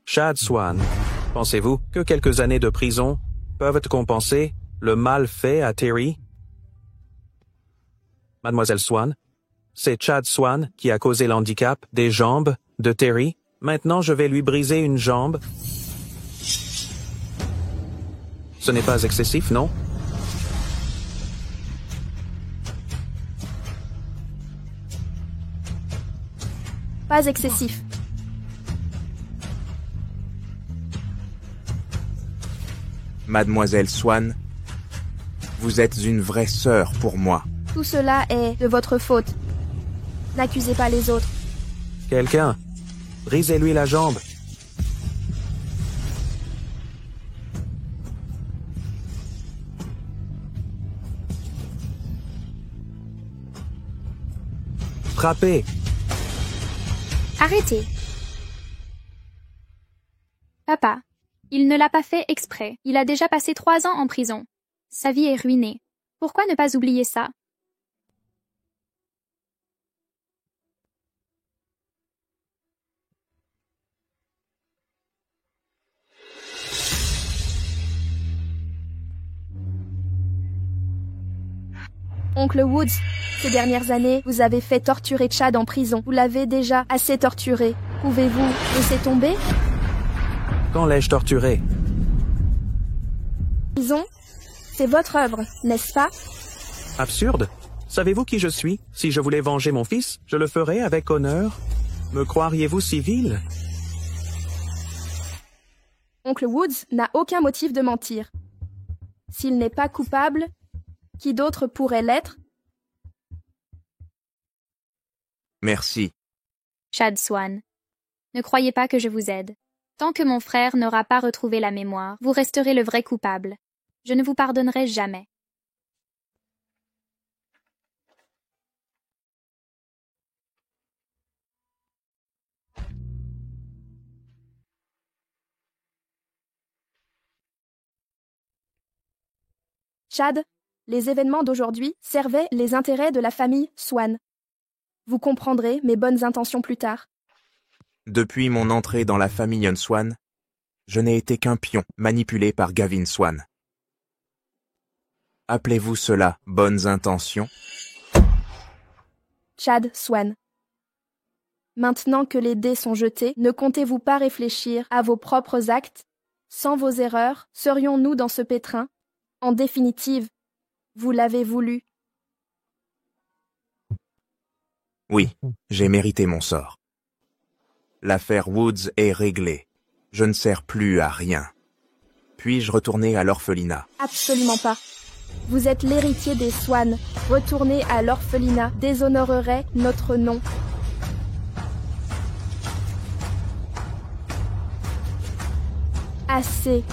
Chad Swan, pensez-vous que quelques années de prison peuvent compenser le mal fait à Terry? Mademoiselle Swan, c'est Chad Swan qui a causé l'handicap des jambes de Terry. Maintenant, je vais lui briser une jambe. Ce n'est pas excessif, non? Pas excessif. Mademoiselle Swan, vous êtes une vraie sœur pour moi. Tout cela est de votre faute. N'accusez pas les autres. Quelqu'un, brisez-lui la jambe. Frappez. Arrêtez. Papa, il ne l'a pas fait exprès. Il a déjà passé 3 ans en prison. Sa vie est ruinée. Pourquoi ne pas oublier ça? Oncle Woods, ces dernières années, vous avez fait torturer Chad en prison. Vous l'avez déjà assez torturé. Pouvez-vous laisser tomber? Quand l'ai-je torturé? Prison, c'est votre œuvre, n'est-ce pas? Absurde. Savez-vous qui je suis? Si je voulais venger mon fils, je le ferais avec honneur. Me croiriez-vous civil? Oncle Woods n'a aucun motif de mentir. S'il n'est pas coupable, qui d'autre pourrait l'être? Merci. Chad Swan. Ne croyez pas que je vous aide. Tant que mon frère n'aura pas retrouvé la mémoire, vous resterez le vrai coupable. Je ne vous pardonnerai jamais. Chad, les événements d'aujourd'hui servaient les intérêts de la famille Swan. Vous comprendrez mes bonnes intentions plus tard. Depuis mon entrée dans la famille Swan, je n'ai été qu'un pion manipulé par Gavin Swan. Appelez-vous cela bonnes intentions? Chad Swan. Maintenant que les dés sont jetés, ne comptez-vous pas réfléchir à vos propres actes? Sans vos erreurs, serions-nous dans ce pétrin? En définitive, vous l'avez voulu. Oui, j'ai mérité mon sort. L'affaire Woods est réglée. Je ne sers plus à rien. Puis-je retourner à l'orphelinat? Absolument pas. Vous êtes l'héritier des Swan. Retourner à l'orphelinat déshonorerait notre nom. Assez.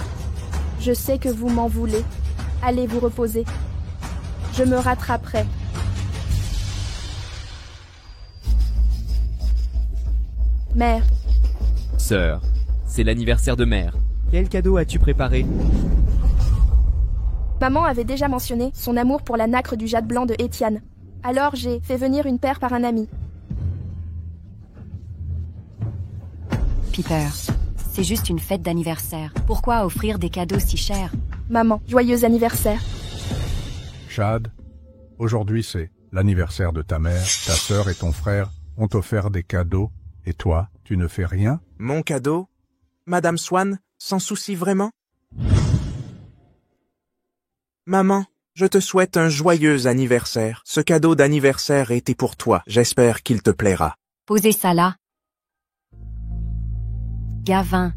Je sais que vous m'en voulez. Allez vous reposer. Je me rattraperai. Mère. Sœur, c'est l'anniversaire de mère. Quel cadeau as-tu préparé? Maman avait déjà mentionné son amour pour la nacre du jade blanc de Etienne. Alors j'ai fait venir une paire par un ami. Piper, c'est juste une fête d'anniversaire. Pourquoi offrir des cadeaux si chers? Maman, joyeux anniversaire. Chad, aujourd'hui c'est l'anniversaire de ta mère, ta sœur et ton frère ont offert des cadeaux, et toi, tu ne fais rien? Mon cadeau? Madame Swan s'en soucie vraiment? Maman, je te souhaite un joyeux anniversaire. Ce cadeau d'anniversaire était pour toi. J'espère qu'il te plaira. Posez ça là. Gavin.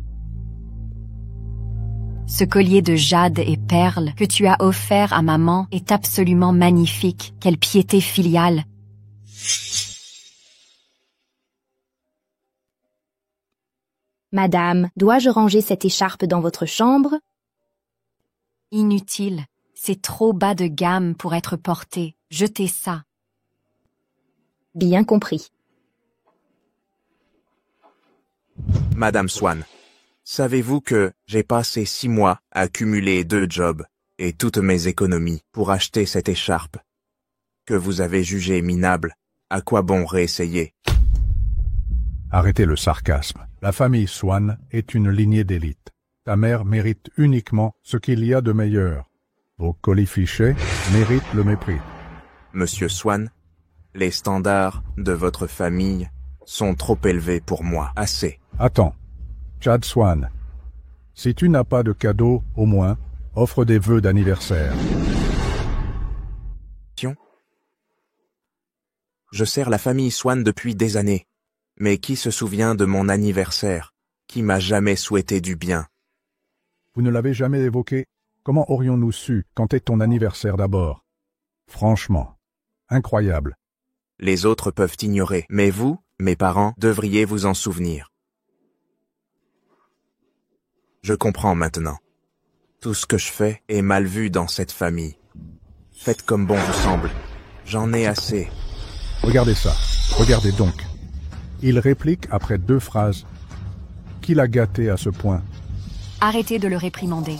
Ce collier de jade et perles que tu as offert à maman est absolument magnifique. Quelle piété filiale. Madame, dois-je ranger cette écharpe dans votre chambre? Inutile. C'est trop bas de gamme pour être porté. Jetez ça. Bien compris. Madame Swan, savez-vous que j'ai passé 6 mois à cumuler 2 jobs et toutes mes économies pour acheter cette écharpe que vous avez jugée minable? À quoi bon réessayer? Arrêtez le sarcasme. La famille Swan est une lignée d'élite. Ta mère mérite uniquement ce qu'il y a de meilleur. Vos colifichets méritent le mépris. Monsieur Swan, les standards de votre famille sont trop élevés pour moi. Assez. Attends. Chad Swan, si tu n'as pas de cadeau, au moins, offre des vœux d'anniversaire. Je sers la famille Swan depuis des années. Mais qui se souvient de mon anniversaire? Qui m'a jamais souhaité du bien? Vous ne l'avez jamais évoqué? Comment aurions-nous su quand est ton anniversaire d'abord? Franchement, incroyable. Les autres peuvent ignorer, mais vous, mes parents, devriez vous en souvenir. Je comprends maintenant. Tout ce que je fais est mal vu dans cette famille. Faites comme bon vous semble. J'en ai assez. Regardez ça. Regardez donc. Il réplique après 2 phrases. Qui l'a gâté à ce point? Arrêtez de le réprimander.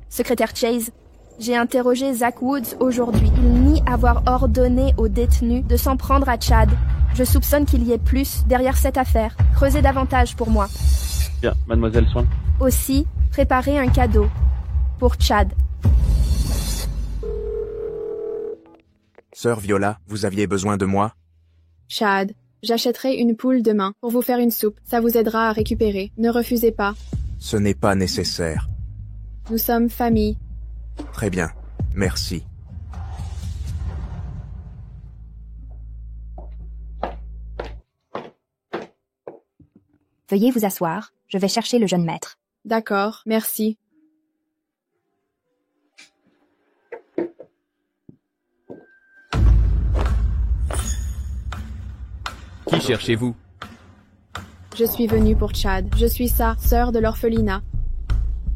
Secrétaire Chase, j'ai interrogé Zach Woods aujourd'hui. Il nie avoir ordonné aux détenus de s'en prendre à Chad. Je soupçonne qu'il y ait plus derrière cette affaire. Creusez davantage pour moi. Bien, mademoiselle Swan. Aussi, préparez un cadeau. Pour Chad. Sœur Viola, vous aviez besoin de moi? Chad, J'achèterai une poule demain pour vous faire une soupe. Ça vous aidera à récupérer. Ne refusez pas. Ce n'est pas nécessaire. Nous sommes famille. Très bien. Merci. Veuillez vous asseoir, je vais chercher le jeune maître. D'accord, merci. Qui cherchez-vous? Je suis venue pour Chad. Je suis sa sœur de l'orphelinat.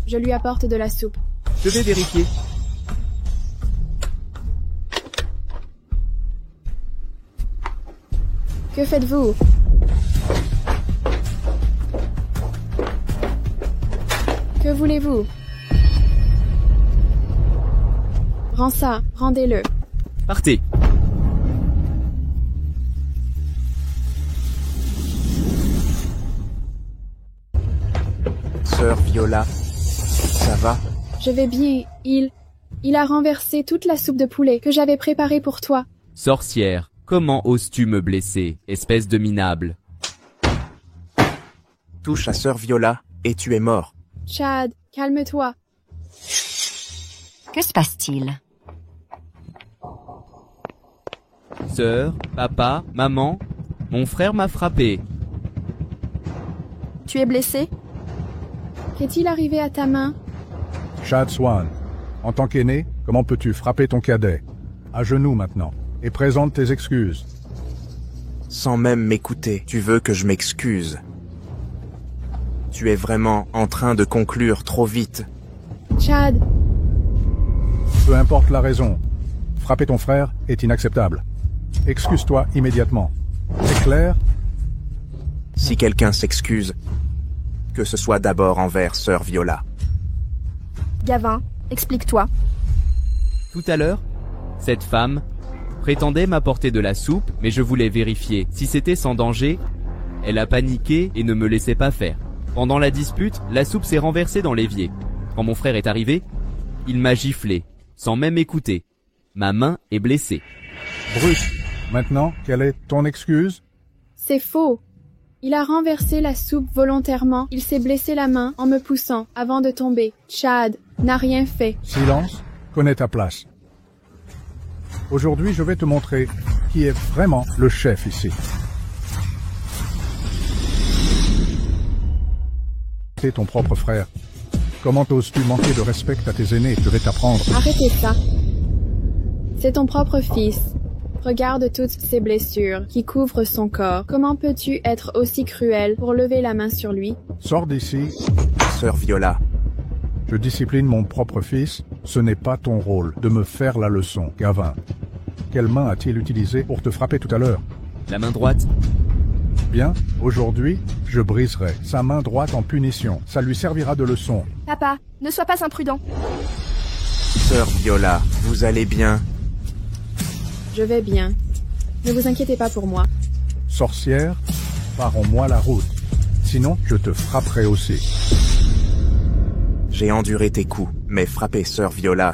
Je lui apporte de la soupe. Je vais vérifier. Que faites-vous? Que voulez-vous? Rends ça, rendez-le. Partez. Sœur Viola, ça va? Je vais bien. Il a renversé toute la soupe de poulet que j'avais préparée pour toi. Sorcière, comment oses-tu me blesser, espèce de minable? Touche à Sœur Viola et tu es mort. Chad, calme-toi. Que se passe-t-il? Sœur, papa, maman, mon frère m'a frappé. Tu es blessé? Qu'est-il arrivé à ta main? Chad Swan, en tant qu'aîné, comment peux-tu frapper ton cadet? À genoux maintenant, et présente tes excuses. Sans même m'écouter, tu veux que je m'excuse. Tu es vraiment en train de conclure trop vite. Chad. Peu importe la raison, frapper ton frère est inacceptable. Excuse-toi immédiatement. C'est clair? Si quelqu'un s'excuse, que ce soit d'abord envers Sœur Viola. Gavin, explique-toi. Tout à l'heure, cette femme prétendait m'apporter de la soupe, mais je voulais vérifier si c'était sans danger. Elle a paniqué et ne me laissait pas faire. Pendant la dispute, la soupe s'est renversée dans l'évier. Quand mon frère est arrivé, il m'a giflé, sans même écouter. Ma main est blessée. Brut, maintenant, quelle est ton excuse? C'est faux. Il a renversé la soupe volontairement. Il s'est blessé la main en me poussant avant de tomber. Chad n'a rien fait. Silence, connais ta place. Aujourd'hui, je vais te montrer qui est vraiment le chef ici. T'es ton propre frère. Comment oses-tu manquer de respect à tes aînés? Je vais t'apprendre. Arrêtez ça. C'est ton propre fils. Regarde toutes ces blessures qui couvrent son corps. Comment peux-tu être aussi cruel pour lever la main sur lui? Sors d'ici. Sœur Viola. Je discipline mon propre fils. Ce n'est pas ton rôle de me faire la leçon, Gavin. Quelle main a-t-il utilisée pour te frapper tout à l'heure? La main droite. Bien, aujourd'hui, je briserai sa main droite en punition. Ça lui servira de leçon. Papa, ne sois pas imprudent. Sœur Viola, vous allez bien? Je vais bien. Ne vous inquiétez pas pour moi. Sorcière, pars-moi la route. Sinon, je te frapperai aussi. J'ai enduré tes coups, mais frapper Sœur Viola,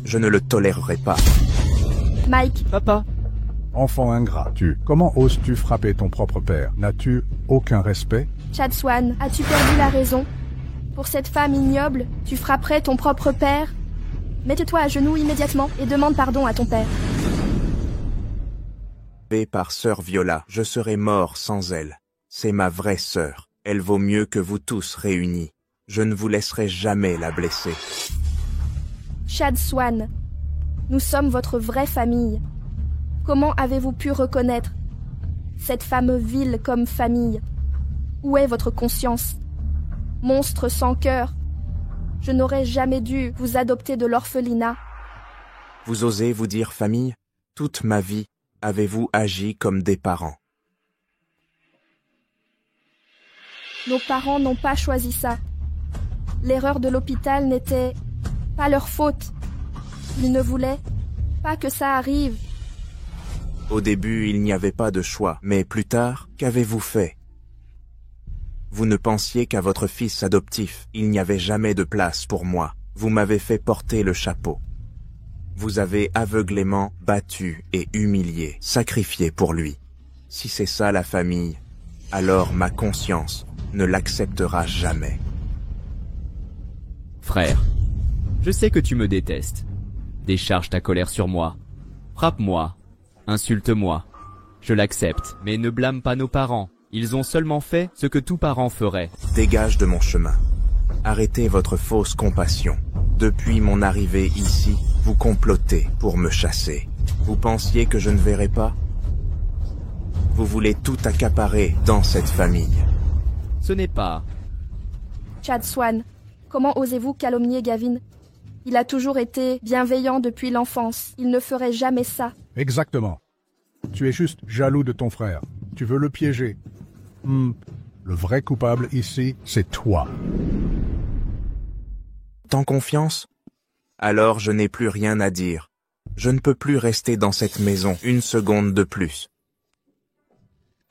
je ne le tolérerai pas. Mike. Papa. Enfant ingrat, comment oses-tu frapper ton propre père? N'as-tu aucun respect? Chad Swan, as-tu perdu la raison? Pour cette femme ignoble, tu frapperais ton propre père? Mets-toi à genoux immédiatement et demande pardon à ton père. Par Sœur Viola, je serai mort sans elle. C'est ma vraie sœur. Elle vaut mieux que vous tous réunis. Je ne vous laisserai jamais la blesser. Chad Swan, nous sommes votre vraie famille. Comment avez-vous pu reconnaître cette femme vile comme famille? Où est votre conscience? Monstre sans cœur, je n'aurais jamais dû vous adopter de l'orphelinat. Vous osez vous dire famille? Toute ma vie, avez-vous agi comme des parents? Nos parents n'ont pas choisi ça. L'erreur de l'hôpital n'était pas leur faute. Ils ne voulaient pas que ça arrive. Au début, il n'y avait pas de choix, mais plus tard, qu'avez-vous fait? Vous ne pensiez qu'à votre fils adoptif. Il n'y avait jamais de place pour moi. Vous m'avez fait porter le chapeau. Vous avez aveuglément battu et humilié, sacrifié pour lui. Si c'est ça la famille, alors ma conscience ne l'acceptera jamais. Frère, je sais que tu me détestes. Décharge ta colère sur moi. Frappe-moi. Insulte-moi. Je l'accepte, mais ne blâme pas nos parents. Ils ont seulement fait ce que tout parent ferait. Dégage de mon chemin. Arrêtez votre fausse compassion. Depuis mon arrivée ici, vous complotez pour me chasser. Vous pensiez que je ne verrais pas? Vous voulez tout accaparer dans cette famille. Ce n'est pas... Chad Swan, comment osez-vous calomnier Gavin? Il a toujours été bienveillant depuis l'enfance. Il ne ferait jamais ça. Exactement. Tu es juste jaloux de ton frère. Tu veux le piéger. Le vrai coupable ici, c'est toi. T'en confiance? Alors je n'ai plus rien à dire. Je ne peux plus rester dans cette maison une seconde de plus.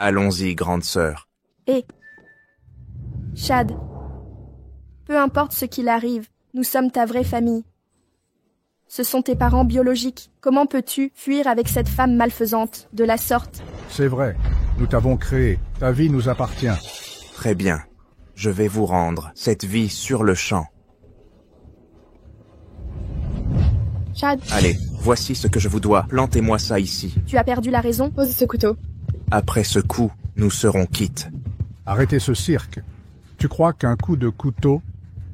Allons-y, grande sœur. Hé, Chad, peu importe ce qu'il arrive, nous sommes ta vraie famille. Ce sont tes parents biologiques. Comment peux-tu fuir avec cette femme malfaisante, de la sorte? C'est vrai, nous t'avons créé. Ta vie nous appartient. Très bien. Je vais vous rendre cette vie sur le champ. Chad. Allez, voici ce que je vous dois. Plantez-moi ça ici. Tu as perdu la raison? Pose ce couteau. Après ce coup, nous serons quittes. Arrêtez ce cirque. Tu crois qu'un coup de couteau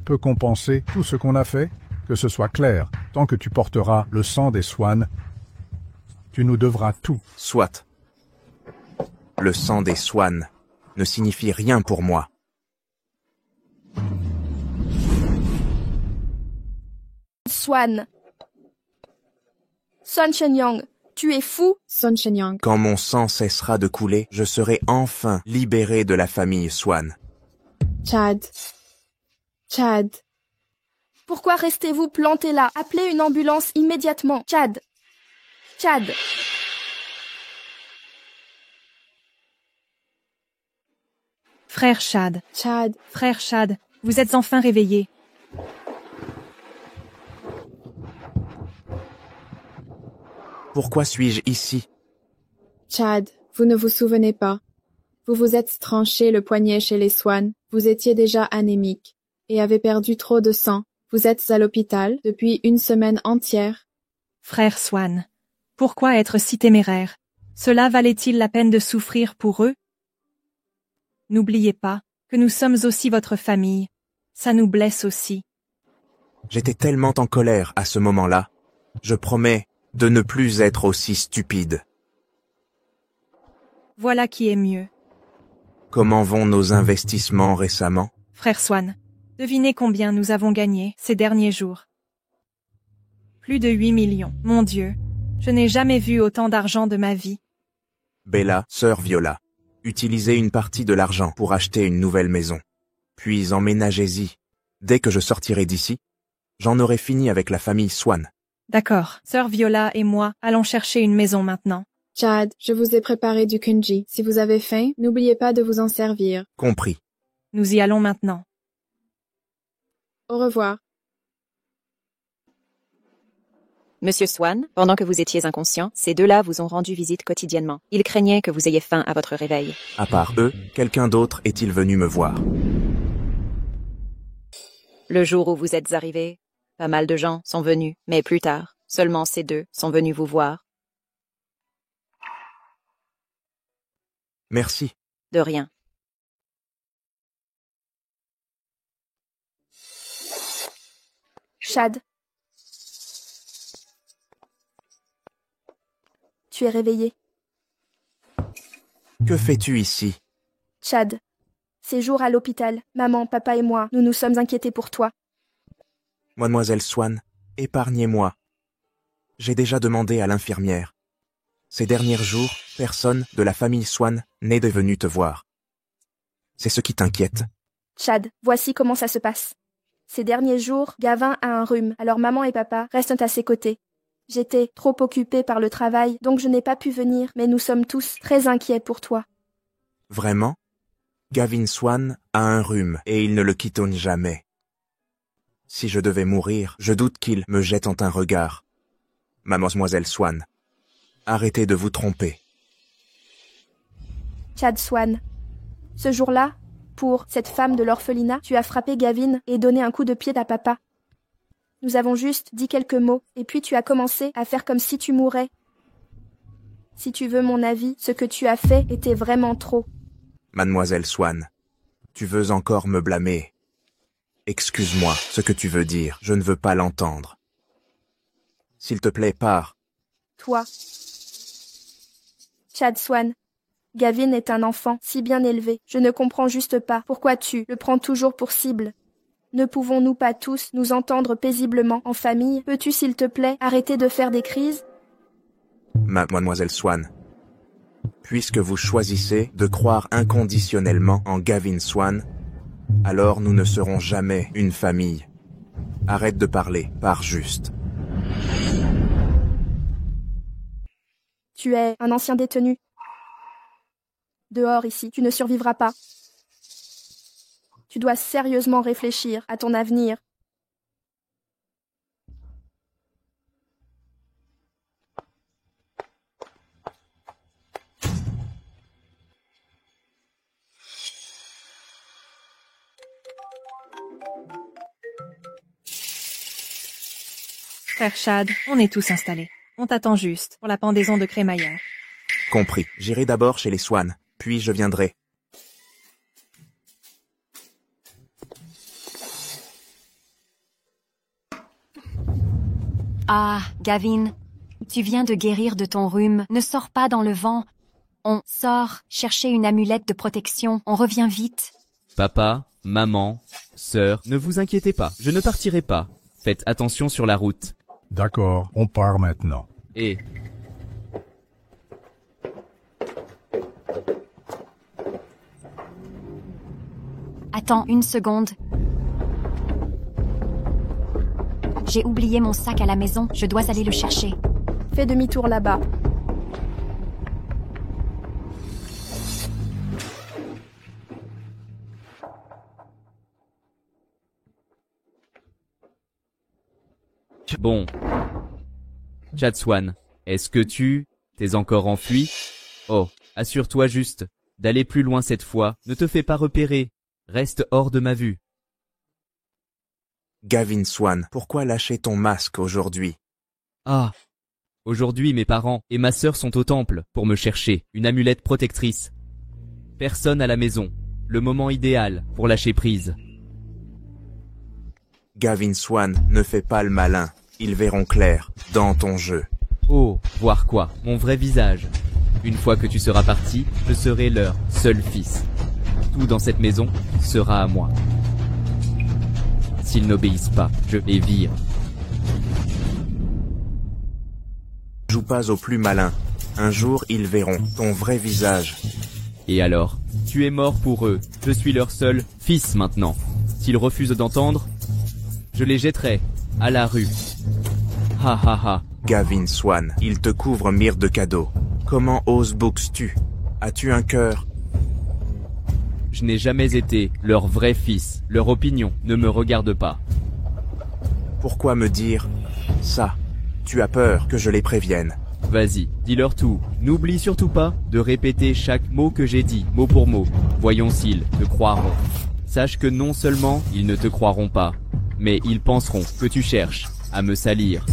peut compenser tout ce qu'on a fait? Que ce soit clair, tant que tu porteras le sang des Swan, tu nous devras tout. Soit. Le sang des Swan ne signifie rien pour moi. Swan. Sun Shenyang, tu es fou? Sun Shenyang. Quand mon sang cessera de couler, je serai enfin libéré de la famille Swan. Chad. Chad. Pourquoi restez-vous planté là? Appelez une ambulance immédiatement. Chad. Chad. Frère Chad. Chad. Frère Chad, vous êtes enfin réveillé. Pourquoi suis-je ici? Chad, vous ne vous souvenez pas. Vous vous êtes tranché le poignet chez les Swan. Vous étiez déjà anémique et avez perdu trop de sang. Vous êtes à l'hôpital depuis une semaine entière. Frère Swan, pourquoi être si téméraire? Cela valait-il la peine de souffrir pour eux? N'oubliez pas que nous sommes aussi votre famille. Ça nous blesse aussi. J'étais tellement en colère à ce moment-là. Je promets de ne plus être aussi stupide. Voilà qui est mieux. Comment vont nos investissements récemment? Frère Swan, devinez combien nous avons gagné ces derniers jours. Plus de 8 millions. Mon Dieu, je n'ai jamais vu autant d'argent de ma vie. Bella, sœur Viola, utilisez une partie de l'argent pour acheter une nouvelle maison. Puis emménagez-y. Dès que je sortirai d'ici, j'en aurai fini avec la famille Swan. D'accord, sœur Viola et moi allons chercher une maison maintenant. Chad, je vous ai préparé du congee. Si vous avez faim, n'oubliez pas de vous en servir. Compris. Nous y allons maintenant. Au revoir. Monsieur Swan, pendant que vous étiez inconscient, ces deux-là vous ont rendu visite quotidiennement. Ils craignaient que vous ayez faim à votre réveil. À part eux, quelqu'un d'autre est-il venu me voir? Le jour où vous êtes arrivé, pas mal de gens sont venus, mais plus tard, seulement ces deux sont venus vous voir. Merci. De rien. Chad. Tu es réveillé. Que fais-tu ici? Chad. Séjour à l'hôpital. Maman, papa et moi, nous nous sommes inquiétés pour toi. Mademoiselle Swan, épargnez-moi. J'ai déjà demandé à l'infirmière. Ces derniers jours, personne de la famille Swan n'est venu te voir. C'est ce qui t'inquiète? Chad, voici comment ça se passe. Ces derniers jours, Gavin a un rhume, alors maman et papa restent à ses côtés. J'étais trop occupée par le travail, donc je n'ai pas pu venir, mais nous sommes tous très inquiets pour toi. Vraiment? Gavin Swan a un rhume et il ne le quittonne jamais. Si je devais mourir, je doute qu'il me jette un regard. Mademoiselle Swan, arrêtez de vous tromper. Chad Swan. Ce jour-là, pour cette femme de l'orphelinat, tu as frappé Gavin et donné un coup de pied à papa. Nous avons juste dit quelques mots, et puis tu as commencé à faire comme si tu mourais. Si tu veux mon avis, ce que tu as fait était vraiment trop. Mademoiselle Swan, tu veux encore me blâmer? Excuse-moi, ce que tu veux dire, je ne veux pas l'entendre. S'il te plaît, pars. Toi. Chad Swan. Gavin est un enfant si bien élevé. Je ne comprends juste pas pourquoi tu le prends toujours pour cible. Ne pouvons-nous pas tous nous entendre paisiblement en famille? Peux-tu, s'il te plaît, arrêter de faire des crises? Mademoiselle Swan, puisque vous choisissez de croire inconditionnellement en Gavin Swan, alors nous ne serons jamais une famille. Arrête de parler, pars juste. Tu es un ancien détenu. Dehors ici, tu ne survivras pas. Tu dois sérieusement réfléchir à ton avenir. Frère Chad, on est tous installés. On t'attend juste pour la pendaison de crémaillère. Compris. J'irai d'abord chez les Swan, puis je viendrai. Ah, Gavin, tu viens de guérir de ton rhume. Ne sors pas dans le vent. On sort chercher une amulette de protection. On revient vite. Papa, maman, sœur, ne vous inquiétez pas. Je ne partirai pas. Faites attention sur la route. D'accord, on part maintenant. Et... Attends une seconde. J'ai oublié mon sac à la maison, je dois aller le chercher. Fais demi-tour là-bas. Bon. Chad Swan, est-ce que tu t'es encore enfui? Oh, assure-toi juste d'aller plus loin cette fois. Ne te fais pas repérer. Reste hors de ma vue. Gavin Swan, pourquoi lâcher ton masque aujourd'hui? Ah. Aujourd'hui, mes parents et ma sœur sont au temple pour me chercher une amulette protectrice. Personne à la maison. Le moment idéal pour lâcher prise. Gavin Swan, ne fais pas le malin. Ils verront clair dans ton jeu. Oh, voir quoi? Mon vrai visage. Une fois que tu seras parti, je serai leur seul fils. Tout dans cette maison sera à moi. S'ils n'obéissent pas, je les vire. Joue pas au plus malin. Un jour, ils verront ton vrai visage. Et alors? Tu es mort pour eux. Je suis leur seul fils maintenant. S'ils refusent d'entendre, je les jetterai à la rue. Ha ha ha. Gavin Swan, il te couvre mire de cadeaux. Comment oses-tu? As-tu un cœur? Je n'ai jamais été leur vrai fils. Leur opinion ne me regarde pas. Pourquoi me dire ça? Tu as peur que je les prévienne? Vas-y, dis-leur tout. N'oublie surtout pas de répéter chaque mot que j'ai dit, mot pour mot. Voyons s'ils te croiront. Sache que non seulement ils ne te croiront pas, mais ils penseront que tu cherches à me salir.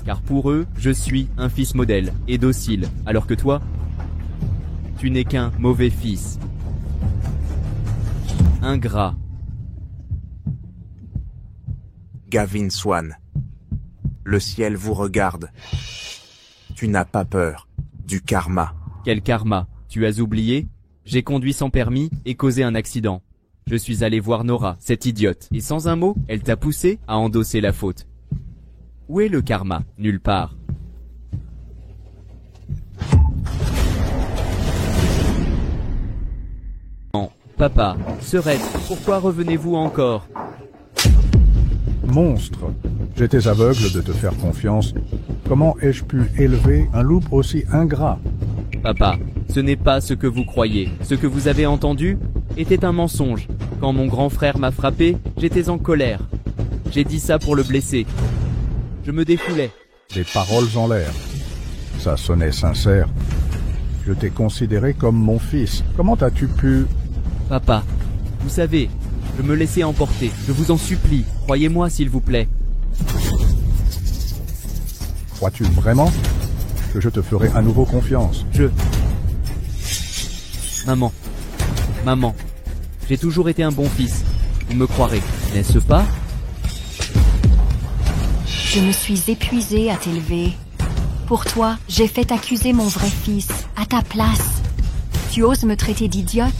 Car pour eux, je suis un fils modèle et docile, alors que toi, tu n'es qu'un mauvais fils. Ingrat. Gavin Swan, le ciel vous regarde. Tu n'as pas peur du karma. Quel karma? Tu as oublié? J'ai conduit sans permis et causé un accident. Je suis allé voir Nora, cette idiote, et sans un mot, elle t'a poussé à endosser la faute. Où est le karma? Nulle part. Non, papa, sœurette, pourquoi revenez-vous encore? Monstre, j'étais aveugle de te faire confiance. Comment ai-je pu élever un loup aussi ingrat? Papa, ce n'est pas ce que vous croyez. Ce que vous avez entendu était un mensonge. Quand mon grand frère m'a frappé, j'étais en colère. J'ai dit ça pour le blesser. Je me défoulais. Des paroles en l'air. Ça sonnait sincère. Je t'ai considéré comme mon fils. Comment as-tu pu... Papa, vous savez, je me laissais emporter. Je vous en supplie, croyez-moi s'il vous plaît. Crois-tu vraiment que je te ferai à nouveau confiance? Maman, j'ai toujours été un bon fils. Vous me croirez, n'est-ce pas? Je me suis épuisée à t'élever. Pour toi, j'ai fait accuser mon vrai fils, à ta place. Tu oses me traiter d'idiote?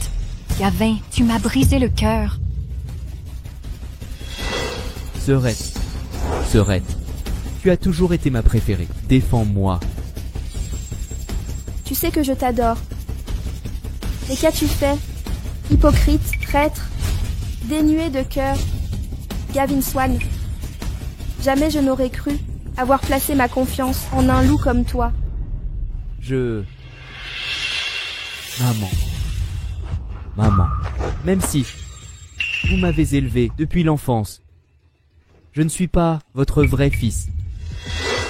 Gavin, tu m'as brisé le cœur. Sœurette, tu as toujours été ma préférée. Défends-moi. Tu sais que je t'adore. Mais qu'as-tu fait? Hypocrite, traître, dénué de cœur. Gavin Swann. Jamais je n'aurais cru avoir placé ma confiance en un loup comme toi. Maman, même si vous m'avez élevé depuis l'enfance, je ne suis pas votre vrai fils.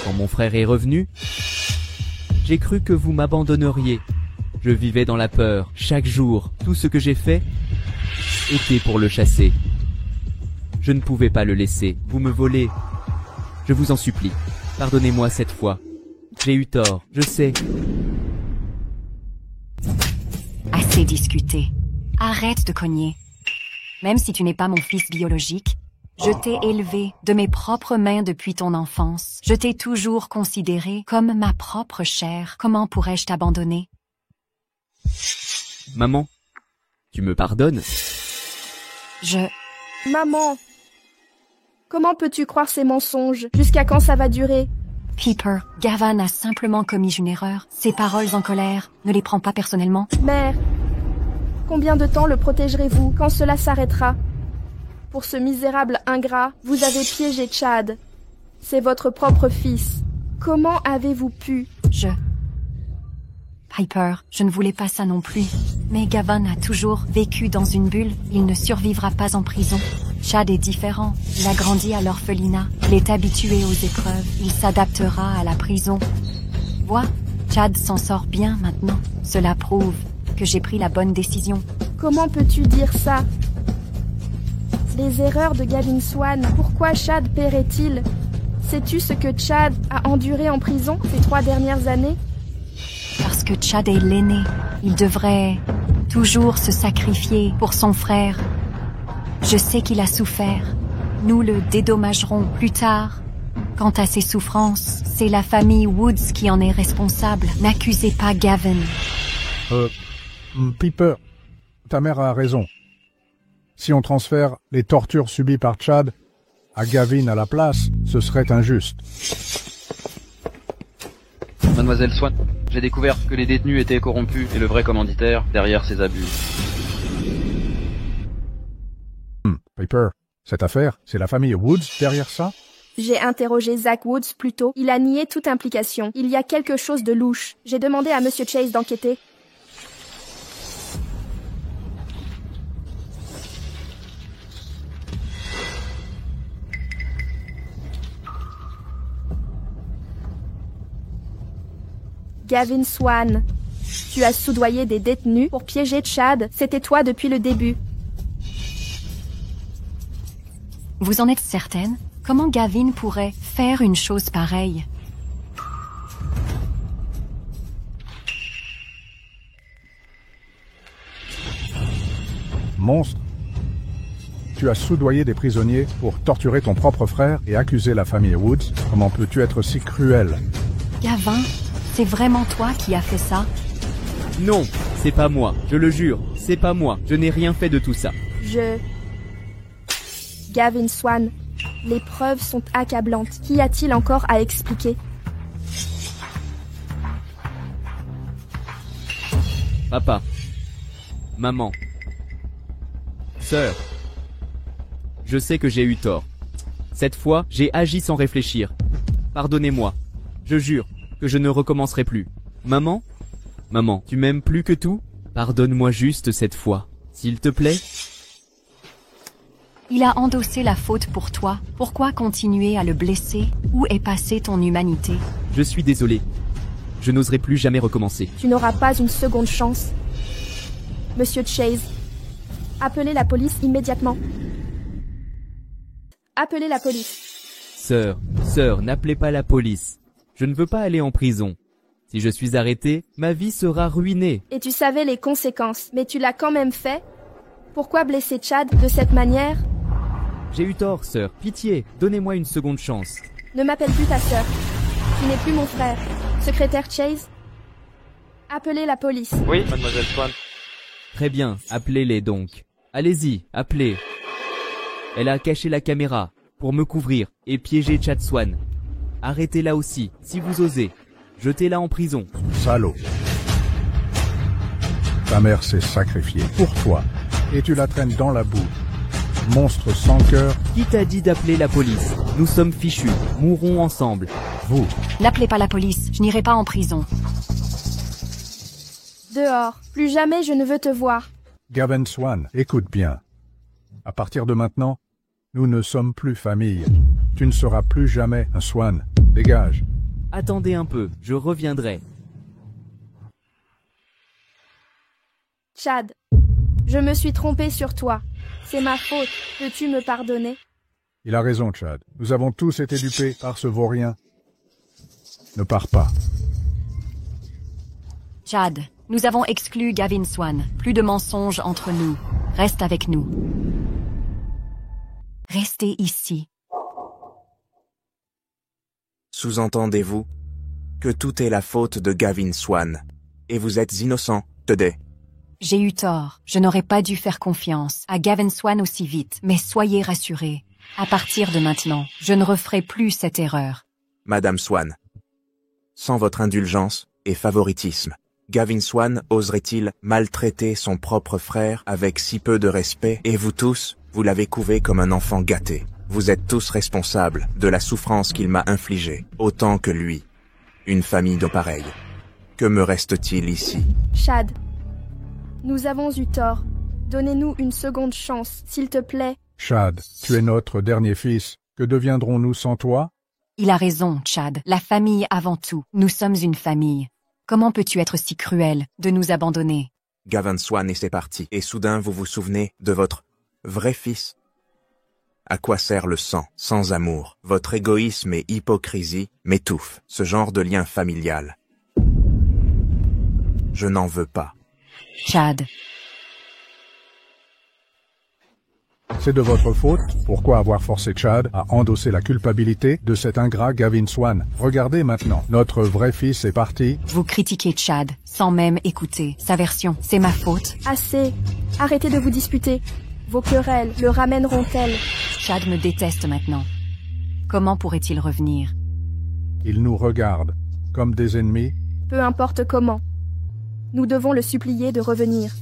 Quand mon frère est revenu, j'ai cru que vous m'abandonneriez. Je vivais dans la peur, chaque jour. Tout ce que j'ai fait était pour le chasser. Je ne pouvais pas le laisser. Vous me volez. Je vous en supplie. Pardonnez-moi cette fois. J'ai eu tort, je sais. Assez discuté. Arrête de cogner. Même si tu n'es pas mon fils biologique, je t'ai élevé de mes propres mains depuis ton enfance. Je t'ai toujours considéré comme ma propre chair. Comment pourrais-je t'abandonner? Maman, tu me pardonnes? Maman, comment peux-tu croire ces mensonges? Jusqu'à quand ça va durer? Piper, Gavin a simplement commis une erreur. Ses paroles en colère, ne les prends pas personnellement. Mère, combien de temps le protégerez-vous? Quand cela s'arrêtera? Pour ce misérable ingrat, vous avez piégé Chad. C'est votre propre fils. Comment avez-vous pu? Piper, je ne voulais pas ça non plus. Mais Gavin a toujours vécu dans une bulle. Il ne survivra pas en prison. Chad est différent. Il a grandi à l'orphelinat. Il est habitué aux épreuves. Il s'adaptera à la prison. Vois, Chad s'en sort bien maintenant. Cela prouve que j'ai pris la bonne décision. Comment peux-tu dire ça? Les erreurs de Gavin Swann, pourquoi Chad paierait-il? Sais-tu ce que Chad a enduré en prison ces 3 dernières années? Parce que Chad est l'aîné. Il devrait toujours se sacrifier pour son frère. Je sais qu'il a souffert. Nous le dédommagerons plus tard. Quant à ses souffrances, c'est la famille Woods qui en est responsable. N'accusez pas Gavin. Piper, ta mère a raison. Si on transfère les tortures subies par Chad à Gavin à la place, ce serait injuste. Mademoiselle Swann, j'ai découvert que les détenus étaient corrompus et le vrai commanditaire derrière ces abus. Piper, cette affaire, c'est la famille Woods derrière ça? J'ai interrogé Zach Woods plus tôt. Il a nié toute implication. Il y a quelque chose de louche. J'ai demandé à Monsieur Chase d'enquêter. Gavin Swann, tu as soudoyé des détenus pour piéger Chad. C'était toi depuis le début. Vous en êtes certaine? Comment Gavin pourrait faire une chose pareille? Monstre. Tu as soudoyé des prisonniers pour torturer ton propre frère et accuser la famille Woods. Comment peux-tu être si cruel? Gavin, c'est vraiment toi qui as fait ça? Non, c'est pas moi, je le jure, c'est pas moi, je n'ai rien fait de tout ça. Gavin Swann, les preuves sont accablantes. Qu'y a-t-il encore à expliquer? Papa, maman, sœur, je sais que j'ai eu tort. Cette fois, j'ai agi sans réfléchir. Pardonnez-moi, je jure que je ne recommencerai plus. Maman, tu m'aimes plus que tout? Pardonne-moi juste cette fois, s'il te plaît. Il a endossé la faute pour toi. Pourquoi continuer à le blesser? Où est passée ton humanité? Je suis désolé. Je n'oserai plus jamais recommencer. Tu n'auras pas une seconde chance. Monsieur Chase, appelez la police immédiatement. Appelez la police. Sœur, n'appelez pas la police. Je ne veux pas aller en prison. Si je suis arrêté, ma vie sera ruinée. Et tu savais les conséquences, mais tu l'as quand même fait? Pourquoi blesser Chad de cette manière? J'ai eu tort, sœur. Pitié, donnez-moi une seconde chance. Ne m'appelle plus ta sœur. Tu n'es plus mon frère. Secrétaire Chase, appelez la police. Oui, mademoiselle Swan. Très bien, appelez-les donc. Allez-y, appelez. Elle a caché la caméra pour me couvrir et piéger Chad Swan. Arrêtez-la aussi, si vous osez. Jetez-la en prison. Salaud. Ta mère s'est sacrifiée pour toi et tu la traînes dans la boue. Monstre sans cœur. Qui t'a dit d'appeler la police? Nous sommes fichus. Mourrons ensemble. Vous. N'appelez pas la police. Je n'irai pas en prison. Dehors. Plus jamais je ne veux te voir. Gavin Swan, écoute bien. À partir de maintenant, nous ne sommes plus famille. Tu ne seras plus jamais un Swan. Dégage. Attendez un peu, je reviendrai. Chad, je me suis trompé sur toi. C'est ma faute. Peux-tu me pardonner? Il a raison, Chad. Nous avons tous été dupés par ce vaurien. Ne pars pas. Chad, nous avons exclu Gavin Swan. Plus de mensonges entre nous. Reste avec nous. Restez ici. Sous-entendez-vous que tout est la faute de Gavin Swan, et vous êtes innocent, Today. J'ai eu tort. Je n'aurais pas dû faire confiance à Gavin Swan aussi vite, mais soyez rassurés. À partir de maintenant, je ne referai plus cette erreur. Madame Swan, sans votre indulgence et favoritisme, Gavin Swan oserait-il maltraiter son propre frère avec si peu de respect? Et vous tous, vous l'avez couvé comme un enfant gâté. Vous êtes tous responsables de la souffrance qu'il m'a infligée, autant que lui. Une famille de pareils. Que me reste-t-il ici? Chad, nous avons eu tort. Donnez-nous une seconde chance, s'il te plaît. Chad, tu es notre dernier fils. Que deviendrons-nous sans toi? Il a raison, Chad. La famille avant tout. Nous sommes une famille. Comment peux-tu être si cruel de nous abandonner? Gavin Swan et c'est parti. Et soudain vous vous souvenez de votre vrai fils? À quoi sert le sang sans amour? Votre égoïsme et hypocrisie m'étouffent. Ce genre de lien familial. Je n'en veux pas. Chad. C'est de votre faute. Pourquoi avoir forcé Chad à endosser la culpabilité de cet ingrat Gavin Swan? Regardez maintenant, notre vrai fils est parti. Vous critiquez Chad sans même écouter sa version. C'est ma faute. Assez. Arrêtez de vous disputer. Vos querelles le ramèneront-elles? Chad me déteste maintenant. Comment pourrait-il revenir? Il nous regarde comme des ennemis. Peu importe comment. Nous devons le supplier de revenir.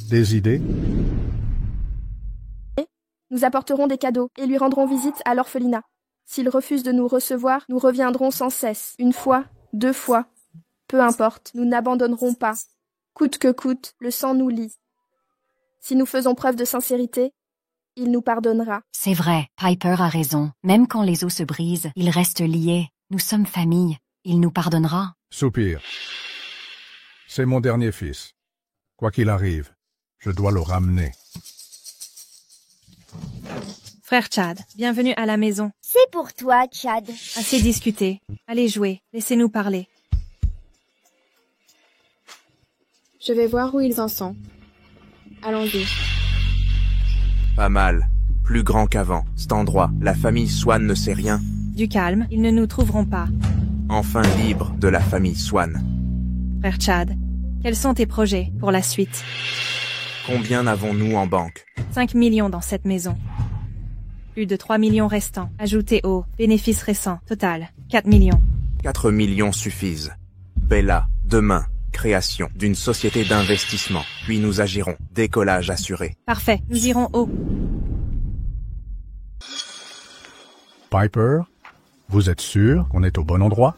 Des idées? Nous apporterons des cadeaux et lui rendrons visite à l'orphelinat. S'il refuse de nous recevoir, nous reviendrons sans cesse. Une fois, 2 fois. Peu importe, nous n'abandonnerons pas. Coûte que coûte, le sang nous lie. Si nous faisons preuve de sincérité, il nous pardonnera. C'est vrai, Piper a raison. Même quand les os se brisent, ils restent liés. Nous sommes famille. Il nous pardonnera. Soupir. C'est mon dernier fils. Quoi qu'il arrive, je dois le ramener. Frère Chad, bienvenue à la maison. C'est pour toi, Chad. Assez discuté. Allez jouer, laissez-nous parler. Je vais voir où ils en sont. Allons-y. Pas mal. Plus grand qu'avant. Cet endroit, la famille Swan ne sait rien. Du calme, ils ne nous trouveront pas. Enfin libre de la famille Swan. Frère Chad, quels sont tes projets pour la suite? Combien avons-nous en banque? 5 millions dans cette maison. Plus de 3 millions restants, ajoutés aux bénéfices récents. Total, 4 millions. 4 millions suffisent. Bella, demain, création d'une société d'investissement. Puis nous agirons. Décollage assuré. Parfait, nous irons haut. Piper, vous êtes sûr qu'on est au bon endroit?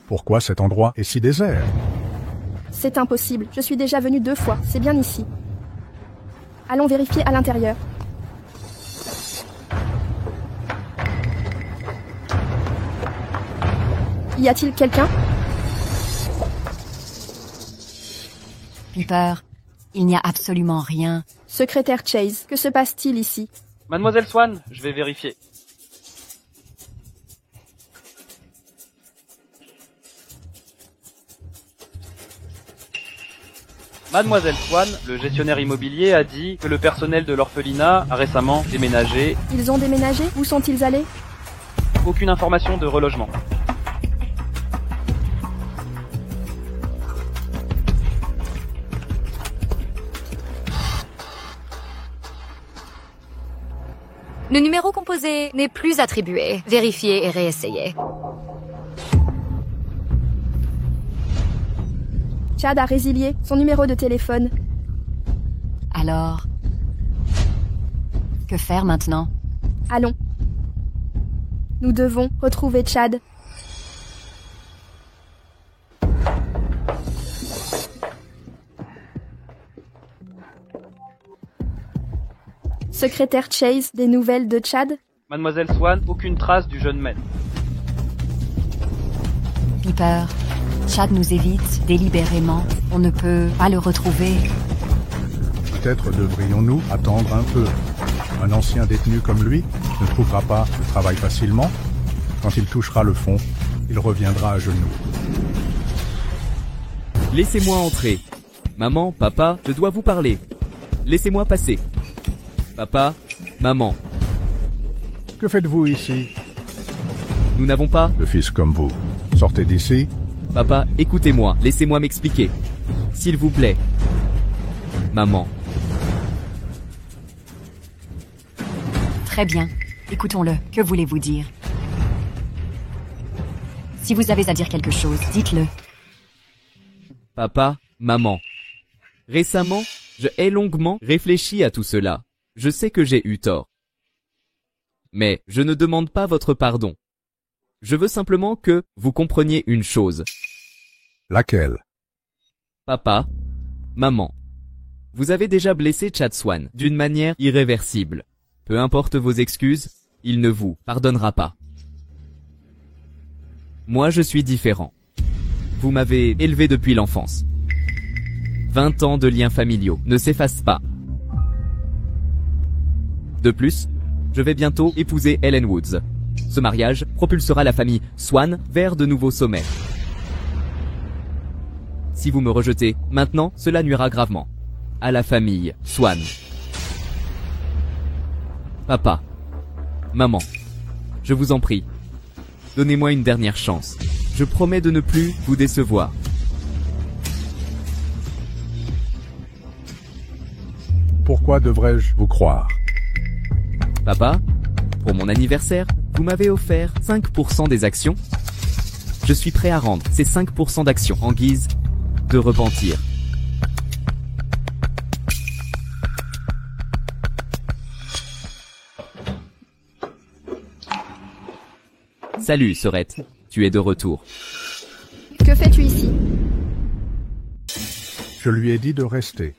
Pourquoi cet endroit est si désert? C'est impossible. Je suis déjà venu 2 fois. C'est bien ici. Allons vérifier à l'intérieur. Y a-t-il quelqu'un? Piper, il n'y a absolument rien. Secrétaire Chase, que se passe-t-il ici? Mademoiselle Swan, je vais vérifier. Mademoiselle Swan, le gestionnaire immobilier a dit que le personnel de l'orphelinat a récemment déménagé. Ils ont déménagé? Où sont-ils allés? Aucune information de relogement. Le numéro composé n'est plus attribué. Vérifiez et réessayez. Chad a résilié son numéro de téléphone. Alors, que faire maintenant? Allons. Nous devons retrouver Chad. Secrétaire Chase, des nouvelles de Chad? Mademoiselle Swan, aucune trace du jeune maître. Piper, Chad nous évite délibérément. On ne peut pas le retrouver. Peut-être devrions-nous attendre un peu. Un ancien détenu comme lui ne trouvera pas le travail facilement. Quand il touchera le fond, il reviendra à genoux. Laissez-moi entrer. Maman, papa, je dois vous parler. Laissez-moi passer. Papa, maman. Que faites-vous ici? Nous n'avons pas... De fils comme vous. Sortez d'ici. Papa, écoutez-moi, laissez-moi m'expliquer. S'il vous plaît. Maman. Très bien. Écoutons-le. Que voulez-vous dire? Si vous avez à dire quelque chose, dites-le. Papa, maman. Récemment, j'ai longuement réfléchi à tout cela. Je sais que j'ai eu tort. Mais je ne demande pas votre pardon. Je veux simplement que vous compreniez une chose. Laquelle? Papa, maman, vous avez déjà blessé Chad Swan d'une manière irréversible. Peu importe vos excuses, il ne vous pardonnera pas. Moi, je suis différent. Vous m'avez élevé depuis l'enfance. 20 ans de liens familiaux ne s'effacent pas. De plus, je vais bientôt épouser Ellen Woods. Ce mariage propulsera la famille Swan vers de nouveaux sommets. Si vous me rejetez, maintenant, cela nuira gravement à la famille Swan. Papa, maman, je vous en prie, donnez-moi une dernière chance. Je promets de ne plus vous décevoir. Pourquoi devrais-je vous croire? Papa, pour mon anniversaire, vous m'avez offert 5% des actions. Je suis prêt à rendre ces 5% d'actions en guise de repentir. Salut, Sorette. Tu es de retour. Que fais-tu ici? Je lui ai dit de rester.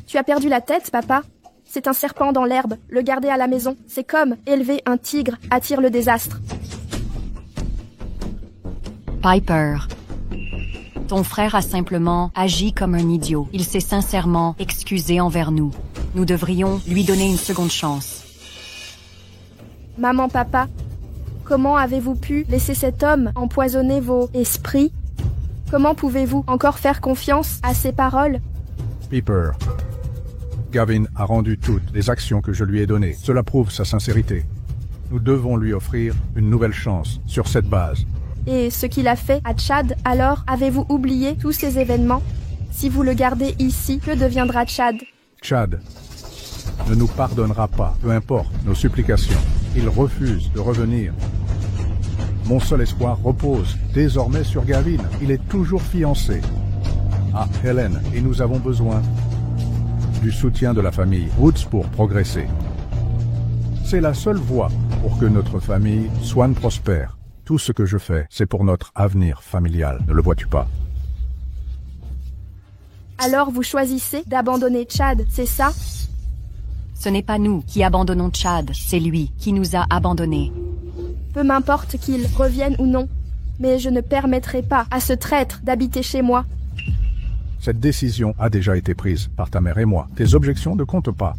Tu as perdu la tête, papa? C'est un serpent dans l'herbe. Le garder à la maison, c'est comme élever un tigre attire le désastre. Piper, ton frère a simplement agi comme un idiot. Il s'est sincèrement excusé envers nous. Nous devrions lui donner une seconde chance. Maman, papa, comment avez-vous pu laisser cet homme empoisonner vos esprits? Comment pouvez-vous encore faire confiance à ses paroles? Piper, Gavin a rendu toutes les actions que je lui ai données. Cela prouve sa sincérité. Nous devons lui offrir une nouvelle chance sur cette base. Et ce qu'il a fait à Chad, alors avez-vous oublié tous ces événements? Si vous le gardez ici, que deviendra Chad? Chad ne nous pardonnera pas, peu importe nos supplications. Il refuse de revenir. Mon seul espoir repose désormais sur Gavin. Il est toujours fiancé à Helen et nous avons besoin du soutien de la famille Woods pour progresser. C'est la seule voie pour que notre famille Swan prospère. Tout ce que je fais, c'est pour notre avenir familial. Ne le vois-tu pas? Alors vous choisissez d'abandonner Chad, c'est ça? Ce n'est pas nous qui abandonnons Chad, c'est lui qui nous a abandonnés. Peu m'importe qu'il revienne ou non, mais je ne permettrai pas à ce traître d'habiter chez moi. Cette décision a déjà été prise par ta mère et moi. Tes objections ne comptent pas.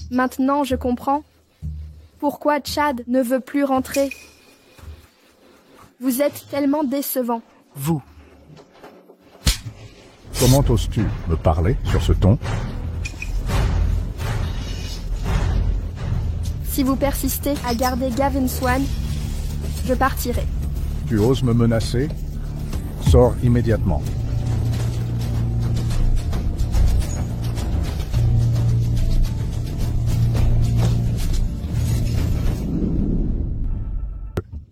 Maintenant, je comprends. Pourquoi Chad ne veut plus rentrer? Vous êtes tellement décevant. Vous. Comment oses-tu me parler sur ce ton? Si vous persistez à garder Gavin Swann, je partirai. Tu oses me menacer? Sors immédiatement.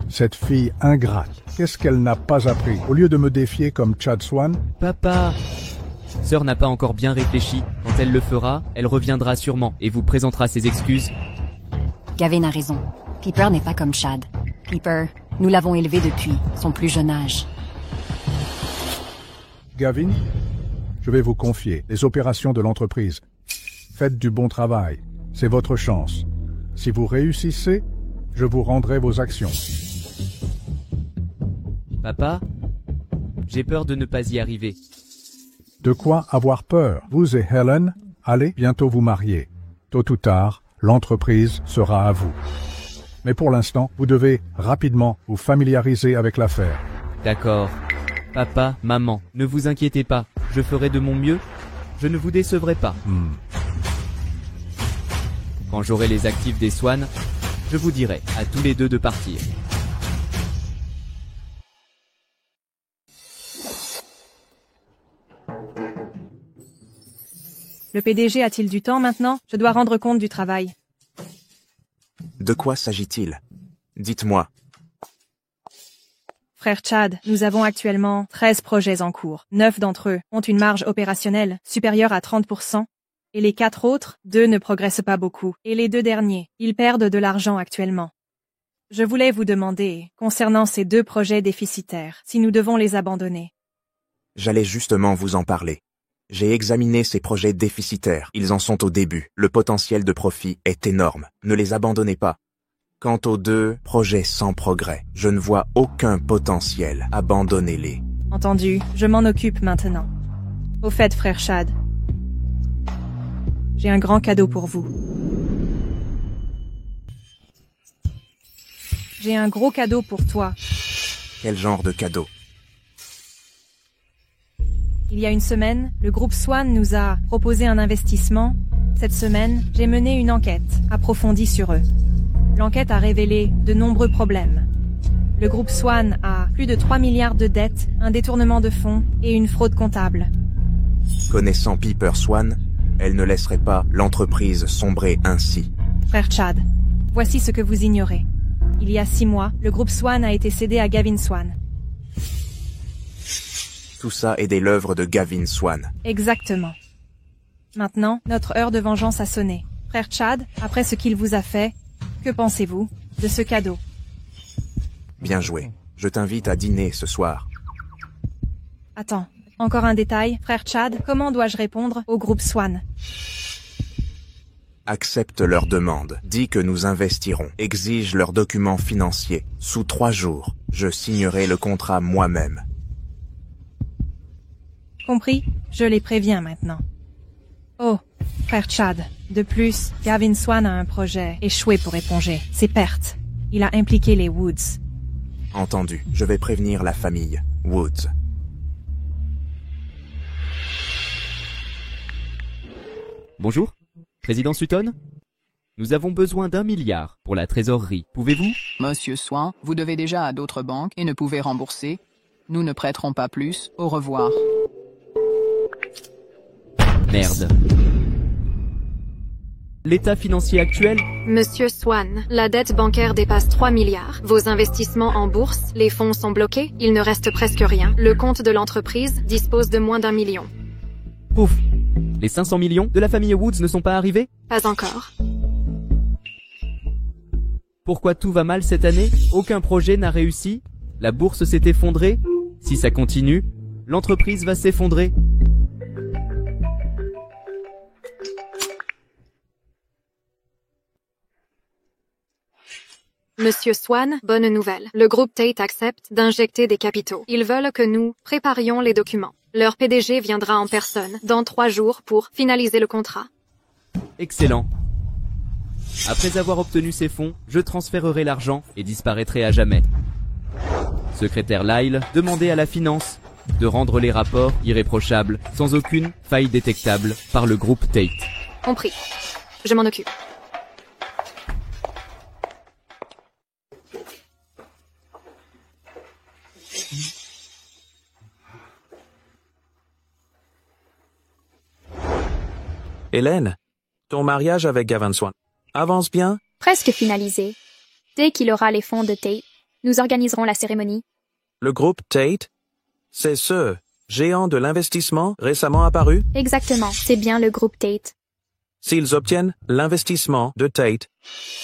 Cette fille ingrate, qu'est-ce qu'elle n'a pas appris? Au lieu de me défier comme Chad Swann? Papa! Sœur n'a pas encore bien réfléchi. Quand elle le fera, elle reviendra sûrement et vous présentera ses excuses. Gavin a raison. Piper n'est pas comme Chad. Piper, nous l'avons élevé depuis son plus jeune âge. Gavin, je vais vous confier les opérations de l'entreprise. Faites du bon travail. C'est votre chance. Si vous réussissez, je vous rendrai vos actions. Papa, j'ai peur de ne pas y arriver. De quoi avoir peur? Vous et Helen allez bientôt vous marier. Tôt ou tard, l'entreprise sera à vous. Mais pour l'instant, vous devez rapidement vous familiariser avec l'affaire. D'accord. Papa, maman, ne vous inquiétez pas. Je ferai de mon mieux. Je ne vous décevrai pas. Quand j'aurai les actifs des Swann, je vous dirai à tous les deux de partir. Le PDG a-t-il du temps maintenant? Je dois rendre compte du travail. De quoi s'agit-il? Dites-moi. Frère Chad, nous avons actuellement 13 projets en cours. 9 d'entre eux ont une marge opérationnelle supérieure à 30%, et les 4 autres, 2 ne progressent pas beaucoup, et les 2 derniers, ils perdent de l'argent actuellement. Je voulais vous demander, concernant ces 2 projets déficitaires, si nous devons les abandonner. J'allais justement vous en parler. J'ai examiné ces projets déficitaires. Ils en sont au début. Le potentiel de profit est énorme. Ne les abandonnez pas. Quant aux 2 projets sans progrès, je ne vois aucun potentiel. Abandonnez-les. Entendu, je m'en occupe maintenant. Au fait, frère Chad, j'ai un grand cadeau pour vous. J'ai un gros cadeau pour toi. Quel genre de cadeau? Il y a une semaine, le groupe Swann nous a proposé un investissement. Cette semaine, j'ai mené une enquête approfondie sur eux. L'enquête a révélé de nombreux problèmes. Le groupe Swann a plus de 3 milliards de dettes, un détournement de fonds et une fraude comptable. Connaissant Piper Swann, elle ne laisserait pas l'entreprise sombrer ainsi. Frère Chad, voici ce que vous ignorez. Il y a 6 mois, le groupe Swann a été cédé à Gavin Swann. Tout ça est l'œuvre de Gavin Swann. Exactement. Maintenant, notre heure de vengeance a sonné. Frère Chad, après ce qu'il vous a fait, que pensez-vous de ce cadeau? Bien joué. Je t'invite à dîner ce soir. Attends, encore un détail. Frère Chad, comment dois-je répondre au groupe Swann? Accepte leur demande. Dis que nous investirons. Exige leurs documents financiers. Sous 3 jours, je signerai le contrat moi-même. Compris? Je les préviens maintenant. Oh, frère Chad. De plus, Gavin Swann a un projet échoué pour éponger ses pertes. Il a impliqué les Woods. Entendu. Je vais prévenir la famille Woods. Bonjour, Président Sutton? Nous avons besoin d'1 milliard pour la trésorerie. Pouvez-vous? Monsieur Swann, vous devez déjà à d'autres banques et ne pouvez rembourser. Nous ne prêterons pas plus. Au revoir. Merde. L'état financier actuel? Monsieur Swann, la dette bancaire dépasse 3 milliards. Vos investissements en bourse, les fonds sont bloqués. Il ne reste presque rien. Le compte de l'entreprise dispose de moins d'1 million. Pouf. Les 500 millions de la famille Woods ne sont pas arrivés? Pas encore. Pourquoi tout va mal cette année? Aucun projet n'a réussi? La bourse s'est effondrée? Si ça continue, l'entreprise va s'effondrer. Monsieur Swann, bonne nouvelle. Le groupe Tate accepte d'injecter des capitaux. Ils veulent que nous préparions les documents. Leur PDG viendra en personne dans 3 jours pour finaliser le contrat. Excellent. Après avoir obtenu ces fonds, je transférerai l'argent et disparaîtrai à jamais. Secrétaire Lyle, demandez à la finance de rendre les rapports irréprochables, sans aucune faille détectable par le groupe Tate. Compris. Je m'en occupe. Hélène, ton mariage avec Gavin Swan avance bien? Presque finalisé. Dès qu'il aura les fonds de Tate, nous organiserons la cérémonie. Le groupe Tate, c'est ce géant de l'investissement récemment apparu? Exactement, c'est bien le groupe Tate. S'ils obtiennent l'investissement de Tate,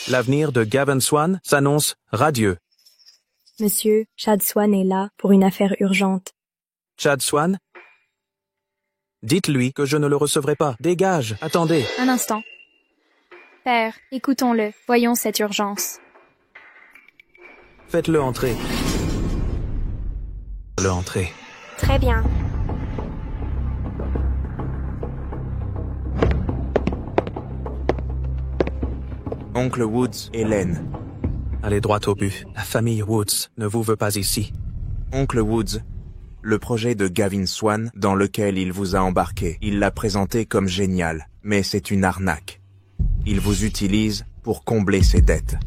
l'avenir de Gavin Swan s'annonce radieux. Monsieur, Chad Swan est là pour une affaire urgente. Chad Swan? Dites-lui que je ne le recevrai pas. Dégage, attendez. Un instant. Père, écoutons-le. Voyons cette urgence. Faites-le entrer. Le entrer. Très bien. Oncle Woods, Hélène. Allez droit au but. La famille Woods ne vous veut pas ici. Oncle Woods, le projet de Gavin Swan dans lequel il vous a embarqué, il l'a présenté comme génial, mais c'est une arnaque. Il vous utilise pour combler ses dettes.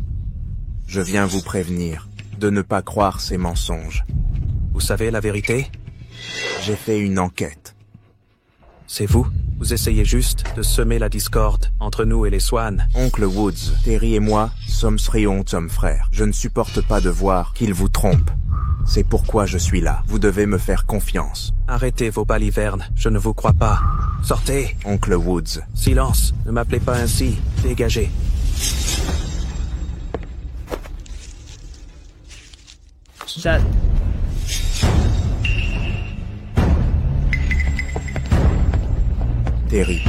Je viens vous prévenir de ne pas croire ces mensonges. Vous savez la vérité? J'ai fait une enquête. C'est vous? Vous essayez juste de semer la discorde entre nous et les Swan. Oncle Woods, Terry et moi sommes frères. Je ne supporte pas de voir qu'il vous trompe. C'est pourquoi je suis là. Vous devez me faire confiance. Arrêtez vos balivernes, je ne vous crois pas. Sortez. Oncle Woods. Silence, ne m'appelez pas ainsi. Dégagez. Chad. Terry,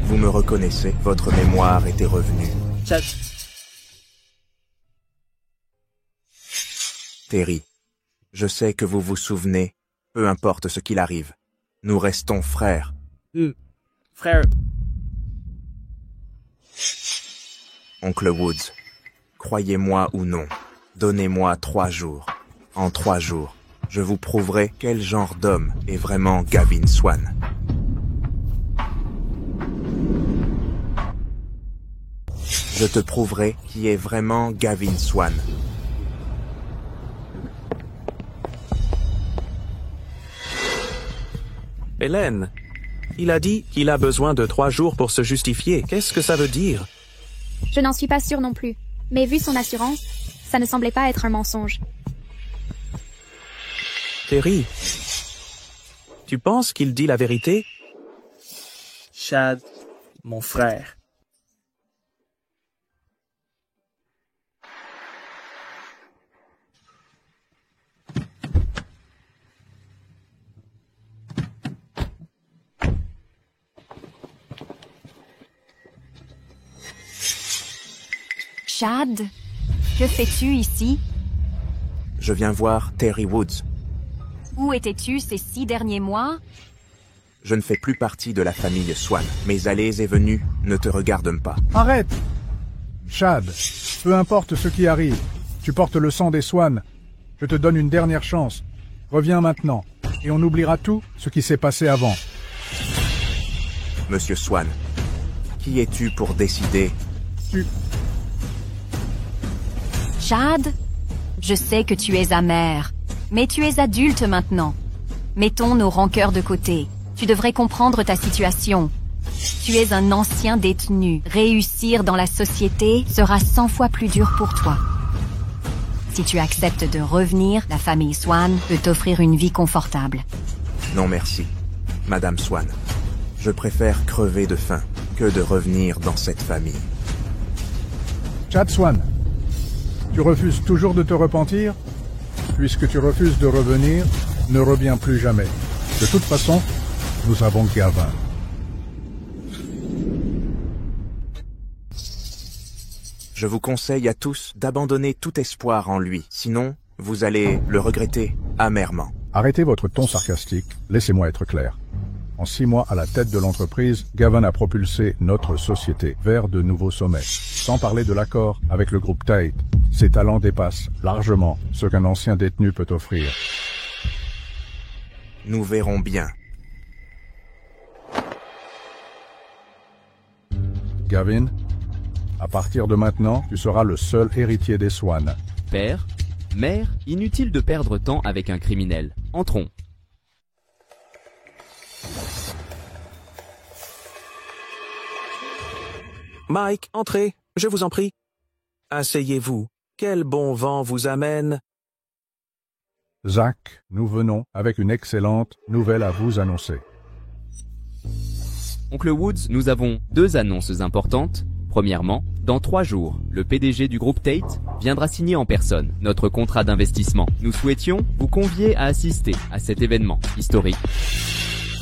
vous me reconnaissez? Votre mémoire était revenue. Chad. Terry, je sais que vous vous souvenez, peu importe ce qu'il arrive. Nous restons frères. Frère. Oncle Woods, croyez-moi ou non, donnez-moi 3 jours. En 3 jours, je vous prouverai quel genre d'homme est vraiment Gavin Swan. Je te prouverai qui est vraiment Gavin Swan. Hélène, il a dit qu'il a besoin de 3 jours pour se justifier. Qu'est-ce que ça veut dire? Je n'en suis pas sûre non plus. Mais vu son assurance, ça ne semblait pas être un mensonge. Terry, tu penses qu'il dit la vérité? Chad, mon frère. Chad, que fais-tu ici? Je viens voir Terry Woods. Où étais-tu ces 6 derniers mois? Je ne fais plus partie de la famille Swan. Mes allées et venues ne te regardent pas. Arrête! Chad, peu importe ce qui arrive, tu portes le sang des Swan. Je te donne une dernière chance. Reviens maintenant, et on oubliera tout ce qui s'est passé avant. Monsieur Swan, qui es-tu pour décider? Chad, je sais que tu es amer, mais tu es adulte maintenant. Mettons nos rancœurs de côté. Tu devrais comprendre ta situation. Tu es un ancien détenu. Réussir dans la société sera 100 fois plus dur pour toi. Si tu acceptes de revenir, la famille Swan peut t'offrir une vie confortable. Non merci, Madame Swan. Je préfère crever de faim que de revenir dans cette famille. Chad Swan, tu refuses toujours de te repentir? Puisque tu refuses de revenir, ne reviens plus jamais. De toute façon, nous avons Gavin. Je vous conseille à tous d'abandonner tout espoir en lui, sinon vous allez le regretter amèrement. Arrêtez votre ton sarcastique, laissez-moi être clair. En 6 mois à la tête de l'entreprise, Gavin a propulsé notre société vers de nouveaux sommets. Sans parler de l'accord avec le groupe Tate, ses talents dépassent largement ce qu'un ancien détenu peut offrir. Nous verrons bien. Gavin, à partir de maintenant, tu seras le seul héritier des Swan. Père, mère, inutile de perdre temps avec un criminel. Entrons. Mike, entrez, je vous en prie. Asseyez-vous. Quel bon vent vous amène. Zach, nous venons avec une excellente nouvelle à vous annoncer. Oncle Woods, nous avons 2 annonces importantes. Premièrement, dans 3 jours, le PDG du groupe Tate viendra signer en personne notre contrat d'investissement. Nous souhaitions vous convier à assister à cet événement historique.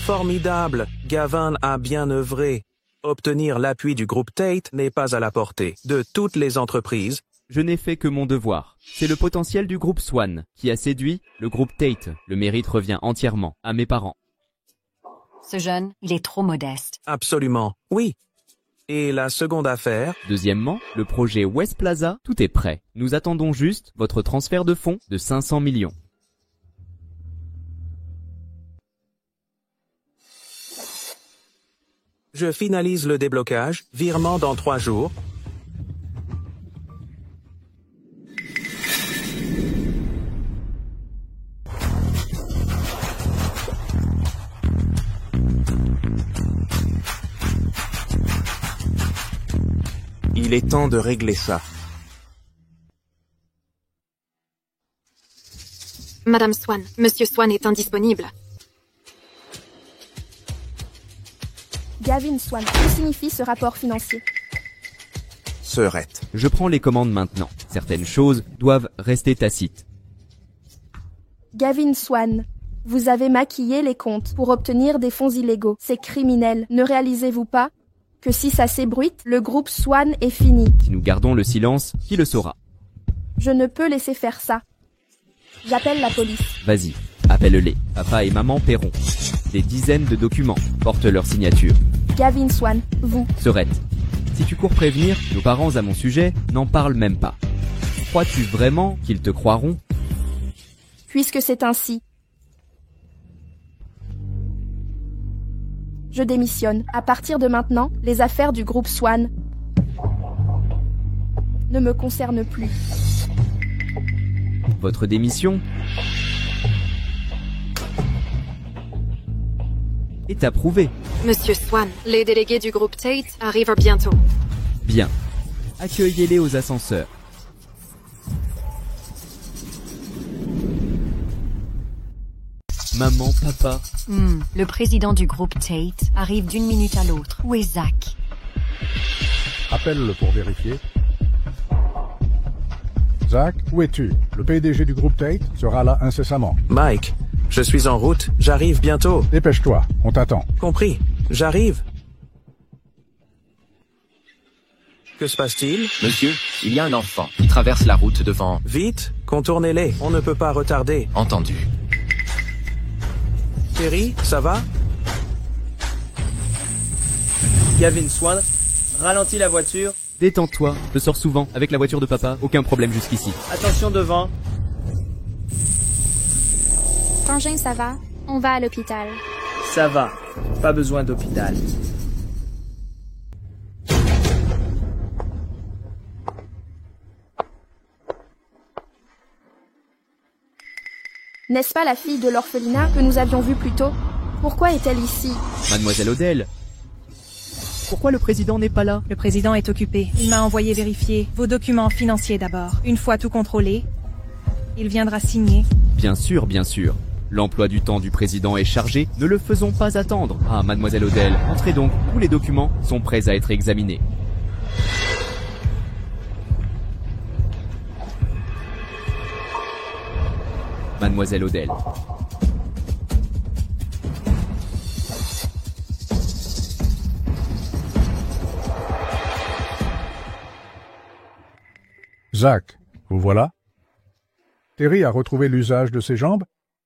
Formidable, Gavin a bien œuvré. Obtenir l'appui du groupe Tate n'est pas à la portée de toutes les entreprises. Je n'ai fait que mon devoir. C'est le potentiel du groupe Swan qui a séduit le groupe Tate. Le mérite revient entièrement à mes parents. Ce jeune, il est trop modeste. Absolument, oui. Et la seconde affaire? Deuxièmement, le projet West Plaza, tout est prêt. Nous attendons juste votre transfert de fonds de 500 millions. Je finalise le déblocage, virement dans 3 jours. Il est temps de régler ça. Madame Swan, Monsieur Swan est indisponible. Gavin Swan, que signifie ce rapport financier? Serette. Je prends les commandes maintenant. Certaines choses doivent rester tacites. Gavin Swan, vous avez maquillé les comptes pour obtenir des fonds illégaux. C'est criminel. Ne réalisez-vous pas que si ça s'ébruite, le groupe Swan est fini? Si nous gardons le silence, qui le saura? Je ne peux laisser faire ça. J'appelle la police. Vas-y, appelle-les. Papa et maman paieront. Des dizaines de documents portent leur signature. Gavin Swan, vous. Serette, si tu cours prévenir, nos parents à mon sujet n'en parlent même pas. Crois-tu vraiment qu'ils te croiront? Puisque c'est ainsi, je démissionne. À partir de maintenant, les affaires du groupe Swan ne me concernent plus. Votre démission est approuvée. Monsieur Swan, les délégués du groupe Tate arrivent bientôt. Bien. Accueillez-les aux ascenseurs. Maman, papa. Le président du groupe Tate arrive d'une minute à l'autre. Où est Zach? Appelle-le pour vérifier. Zach, où es-tu? Le PDG du groupe Tate sera là incessamment. Mike, je suis en route, j'arrive bientôt. Dépêche-toi, on t'attend. Compris, j'arrive. Que se passe-t-il? Monsieur, il y a un enfant qui traverse la route devant... Vite, contournez-les, on ne peut pas retarder. Entendu. Terry, ça va? Gavin Swan, ralentis la voiture. Détends-toi, je sors souvent avec la voiture de papa, aucun problème jusqu'ici. Attention devant. Frangin, ça va? On va à l'hôpital. Ça va, pas besoin d'hôpital. N'est-ce pas la fille de l'orphelinat que nous avions vue plus tôt? Pourquoi est-elle ici? Mademoiselle Odell, pourquoi le président n'est pas là? Le président est occupé. Il m'a envoyé vérifier vos documents financiers d'abord. Une fois tout contrôlé, il viendra signer. Bien sûr, bien sûr. L'emploi du temps du président est chargé, ne le faisons pas attendre. Ah, mademoiselle Odell, entrez donc, tous les documents sont prêts à être examinés. Mademoiselle Odell. Zach, vous voilà? Terry a retrouvé l'usage de ses jambes?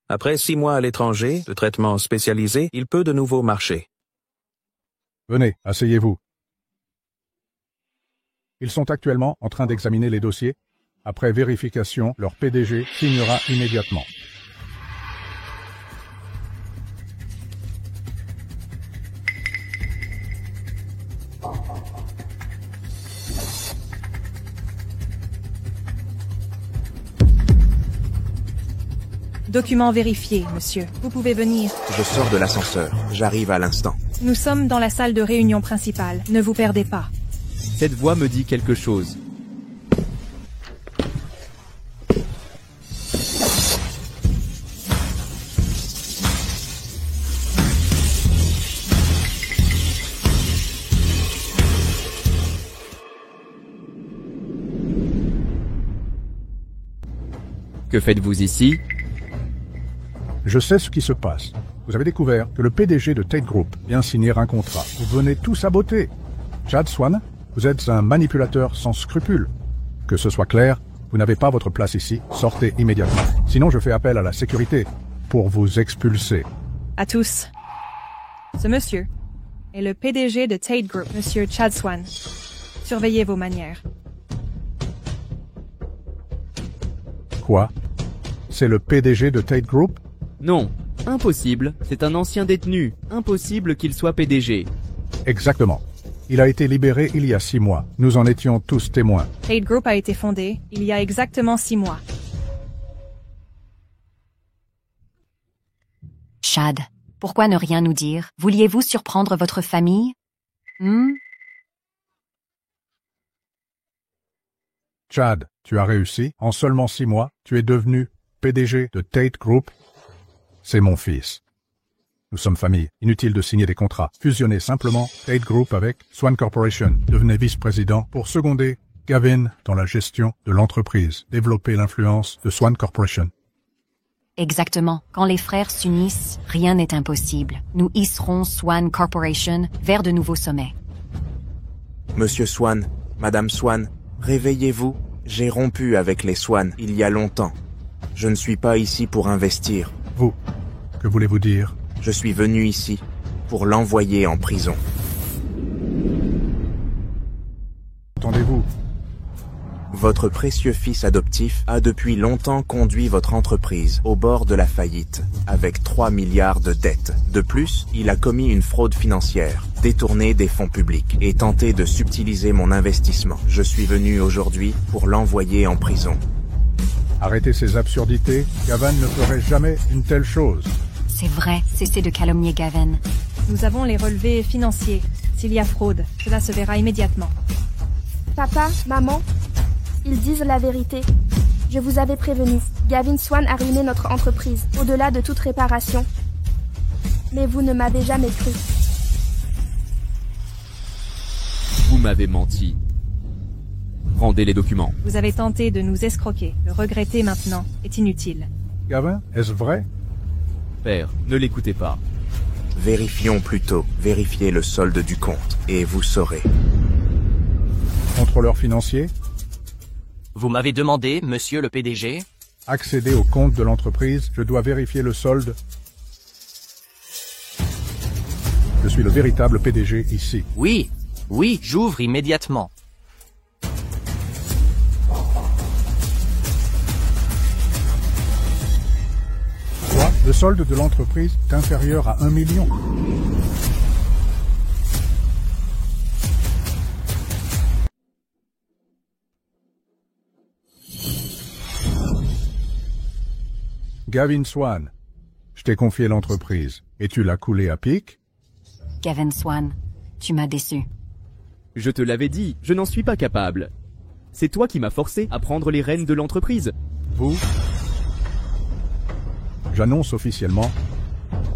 Après 6 mois à l'étranger, de traitement spécialisé, il peut de nouveau marcher. Venez, asseyez-vous. Ils sont actuellement en train d'examiner les dossiers. Après vérification, leur PDG signera immédiatement. Document vérifié, monsieur. Vous pouvez venir. Je sors de l'ascenseur. J'arrive à l'instant. Nous sommes dans la salle de réunion principale. Ne vous perdez pas. Cette voix me dit quelque chose. Que faites-vous ici? Je sais ce qui se passe. Vous avez découvert que le PDG de Tate Group vient signer un contrat. Vous venez tout saboter. Chad Swan, vous êtes un manipulateur sans scrupules. Que ce soit clair, vous n'avez pas votre place ici. Sortez immédiatement. Sinon, je fais appel à la sécurité pour vous expulser. À tous. Ce monsieur est le PDG de Tate Group, monsieur Chad Swan. Surveillez vos manières. Quoi? C'est le PDG de Tate Group? Non, impossible. C'est un ancien détenu. Impossible qu'il soit PDG. Exactement. Il a été libéré il y a 6 mois. Nous en étions tous témoins. Tate Group a été fondé il y a exactement 6 mois. Chad, pourquoi ne rien nous dire? Vouliez-vous surprendre votre famille? Chad, tu as réussi. En seulement 6 mois, tu es devenu PDG de Tate Group. C'est mon fils. Nous sommes famille. Inutile de signer des contrats. Fusionnez simplement Tate Group avec Swan Corporation. Devenez vice-président pour seconder Gavin dans la gestion de l'entreprise. Développer l'influence de Swan Corporation. Exactement. Quand les frères s'unissent, rien n'est impossible. Nous hisserons Swan Corporation vers de nouveaux sommets. Monsieur Swan, Madame Swan, réveillez-vous. J'ai rompu avec les Swan il y a longtemps. Je ne suis pas ici pour investir. Vous, que voulez-vous dire? Je suis venu ici pour l'envoyer en prison. Entendez-vous? Votre précieux fils adoptif a depuis longtemps conduit votre entreprise au bord de la faillite, avec 3 milliards de dettes. De plus, il a commis une fraude financière, détourné des fonds publics et tenté de subtiliser mon investissement. Je suis venu aujourd'hui pour l'envoyer en prison. Arrêtez ces absurdités. Gavin ne ferait jamais une telle chose. C'est vrai, cessez de calomnier Gavin. Nous avons les relevés financiers. S'il y a fraude, cela se verra immédiatement. Papa, maman, ils disent la vérité. Je vous avais prévenu. Gavin Swan a ruiné notre entreprise, au-delà de toute réparation. Mais vous ne m'avez jamais cru. Vous m'avez menti. Rendez les documents. Vous avez tenté de nous escroquer. Le regretter maintenant est inutile. Gavin, est-ce vrai? Père, ne l'écoutez pas. Vérifions plutôt. Vérifiez le solde du compte, et vous saurez. Contrôleur financier? Vous m'avez demandé, monsieur le PDG? Accéder au compte de l'entreprise, je dois vérifier le solde. Je suis le véritable PDG ici. Oui, j'ouvre immédiatement. Quoi? Le solde de l'entreprise est inférieur à 1 million. Gavin Swan, je t'ai confié l'entreprise et tu l'as coulée à pic? Gavin Swan, tu m'as déçu. Je te l'avais dit, je n'en suis pas capable. C'est toi qui m'as forcé à prendre les rênes de l'entreprise. Vous? J'annonce officiellement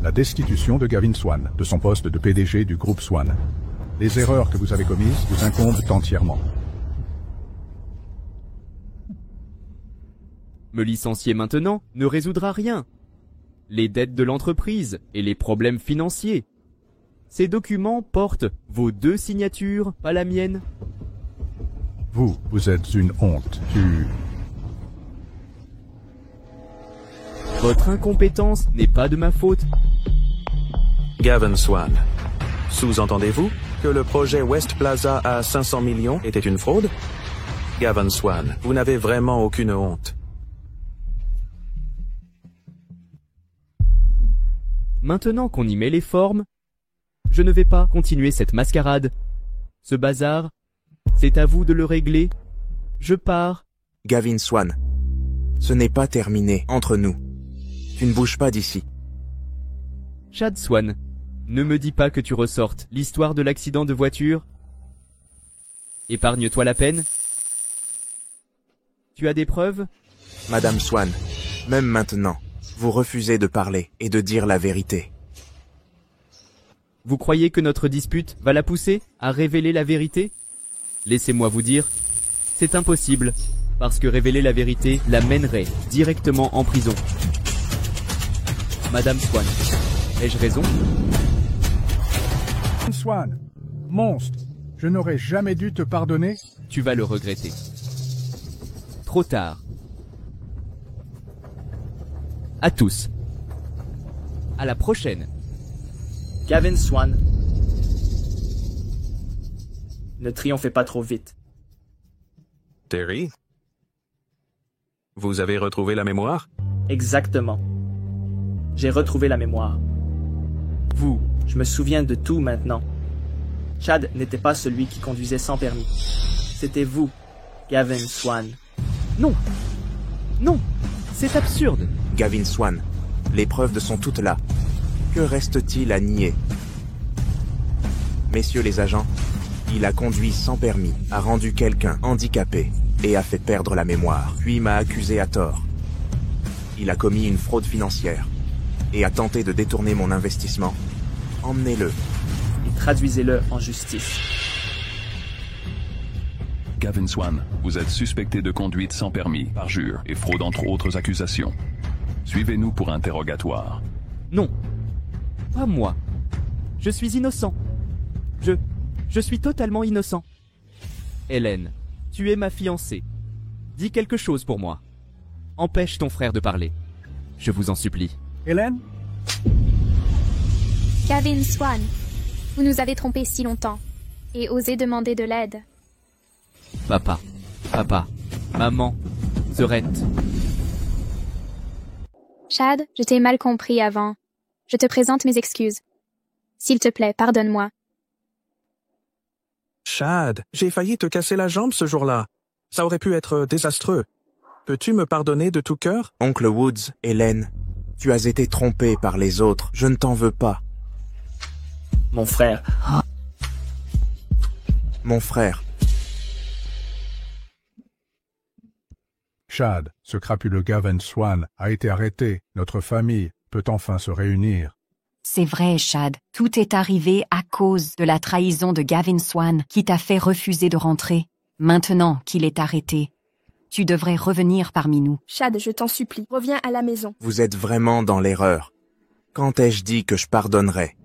la destitution de Gavin Swan de son poste de PDG du groupe Swan. Les erreurs que vous avez commises vous incombent entièrement. Me licencier maintenant ne résoudra rien. Les dettes de l'entreprise et les problèmes financiers. Ces documents portent vos 2 signatures, pas la mienne. Vous êtes une honte. Votre incompétence n'est pas de ma faute. Gavin Swan, sous-entendez-vous que le projet West Plaza à 500 millions était une fraude? Gavin Swan, vous n'avez vraiment aucune honte. Maintenant qu'on y met les formes, je ne vais pas continuer cette mascarade. Ce bazar, c'est à vous de le régler. Je pars. Gavin Swan, ce n'est pas terminé entre nous. Tu ne bouges pas d'ici. Chad Swan, ne me dis pas que tu ressortes l'histoire de l'accident de voiture. Épargne-toi la peine. Tu as des preuves? Madame Swan, même maintenant, vous refusez de parler et de dire la vérité. Vous croyez que notre dispute va la pousser à révéler la vérité? Laissez-moi vous dire, c'est impossible, parce que révéler la vérité la mènerait directement en prison. Madame Swan, ai-je raison? Swan, monstre, je n'aurais jamais dû te pardonner. Tu vas le regretter. Trop tard. À tous. À la prochaine. Gavin Swan. Ne triomphez pas trop vite. Terry? Vous avez retrouvé la mémoire? Exactement. J'ai retrouvé la mémoire. Vous. Je me souviens de tout maintenant. Chad n'était pas celui qui conduisait sans permis. C'était vous, Gavin Swan. Non. Non. C'est absurde. Gavin Swan, les preuves sont toutes là. Que reste-t-il à nier? Messieurs les agents, il a conduit sans permis, a rendu quelqu'un handicapé et a fait perdre la mémoire, puis m'a accusé à tort. Il a commis une fraude financière et a tenté de détourner mon investissement. Emmenez-le. Et traduisez-le en justice. Gavin Swan, vous êtes suspecté de conduite sans permis, parjure et fraude entre autres accusations. Suivez-nous pour interrogatoire. Non. Pas moi. Je suis innocent. Je suis totalement innocent. Hélène, tu es ma fiancée. Dis quelque chose pour moi. Empêche ton frère de parler. Je vous en supplie. Hélène? Gavin Swan, vous nous avez trompés si longtemps et osé demander de l'aide. Papa, maman, Sœurette. Chad, je t'ai mal compris avant. Je te présente mes excuses. S'il te plaît, pardonne-moi. Chad, j'ai failli te casser la jambe ce jour-là. Ça aurait pu être désastreux. Peux-tu me pardonner de tout cœur? Oncle Woods, Hélène, tu as été trompé par les autres. Je ne t'en veux pas. Mon frère. Mon frère. Chad, ce crapuleux Gavin Swan a été arrêté. Notre famille peut enfin se réunir. C'est vrai, Chad. Tout est arrivé à cause de la trahison de Gavin Swan qui t'a fait refuser de rentrer. Maintenant qu'il est arrêté, tu devrais revenir parmi nous. Chad, je t'en supplie, reviens à la maison. Vous êtes vraiment dans l'erreur. Quand ai-je dit que je pardonnerais?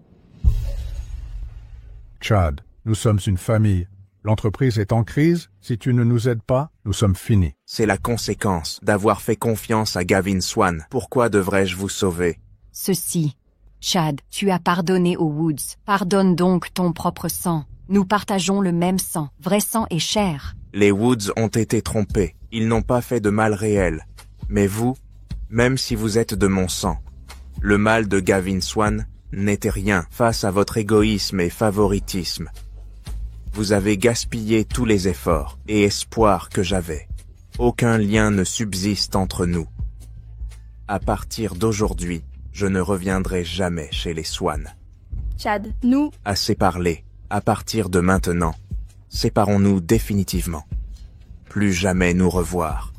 Chad, nous sommes une famille. L'entreprise est en crise. Si tu ne nous aides pas, nous sommes finis. C'est la conséquence d'avoir fait confiance à Gavin Swan. Pourquoi devrais-je vous sauver? Ceci. Chad, tu as pardonné aux Woods. Pardonne donc ton propre sang. Nous partageons le même sang. Vrai sang et chair. Les Woods ont été trompés. Ils n'ont pas fait de mal réel. Mais vous, même si vous êtes de mon sang, le mal de Gavin Swan n'était rien face à votre égoïsme et favoritisme. Vous avez gaspillé tous les efforts et espoirs que j'avais. Aucun lien ne subsiste entre nous. À partir d'aujourd'hui, je ne reviendrai jamais chez les Swan. Chad, nous... Assez parlé. À partir de maintenant, séparons-nous définitivement. Plus jamais nous revoir.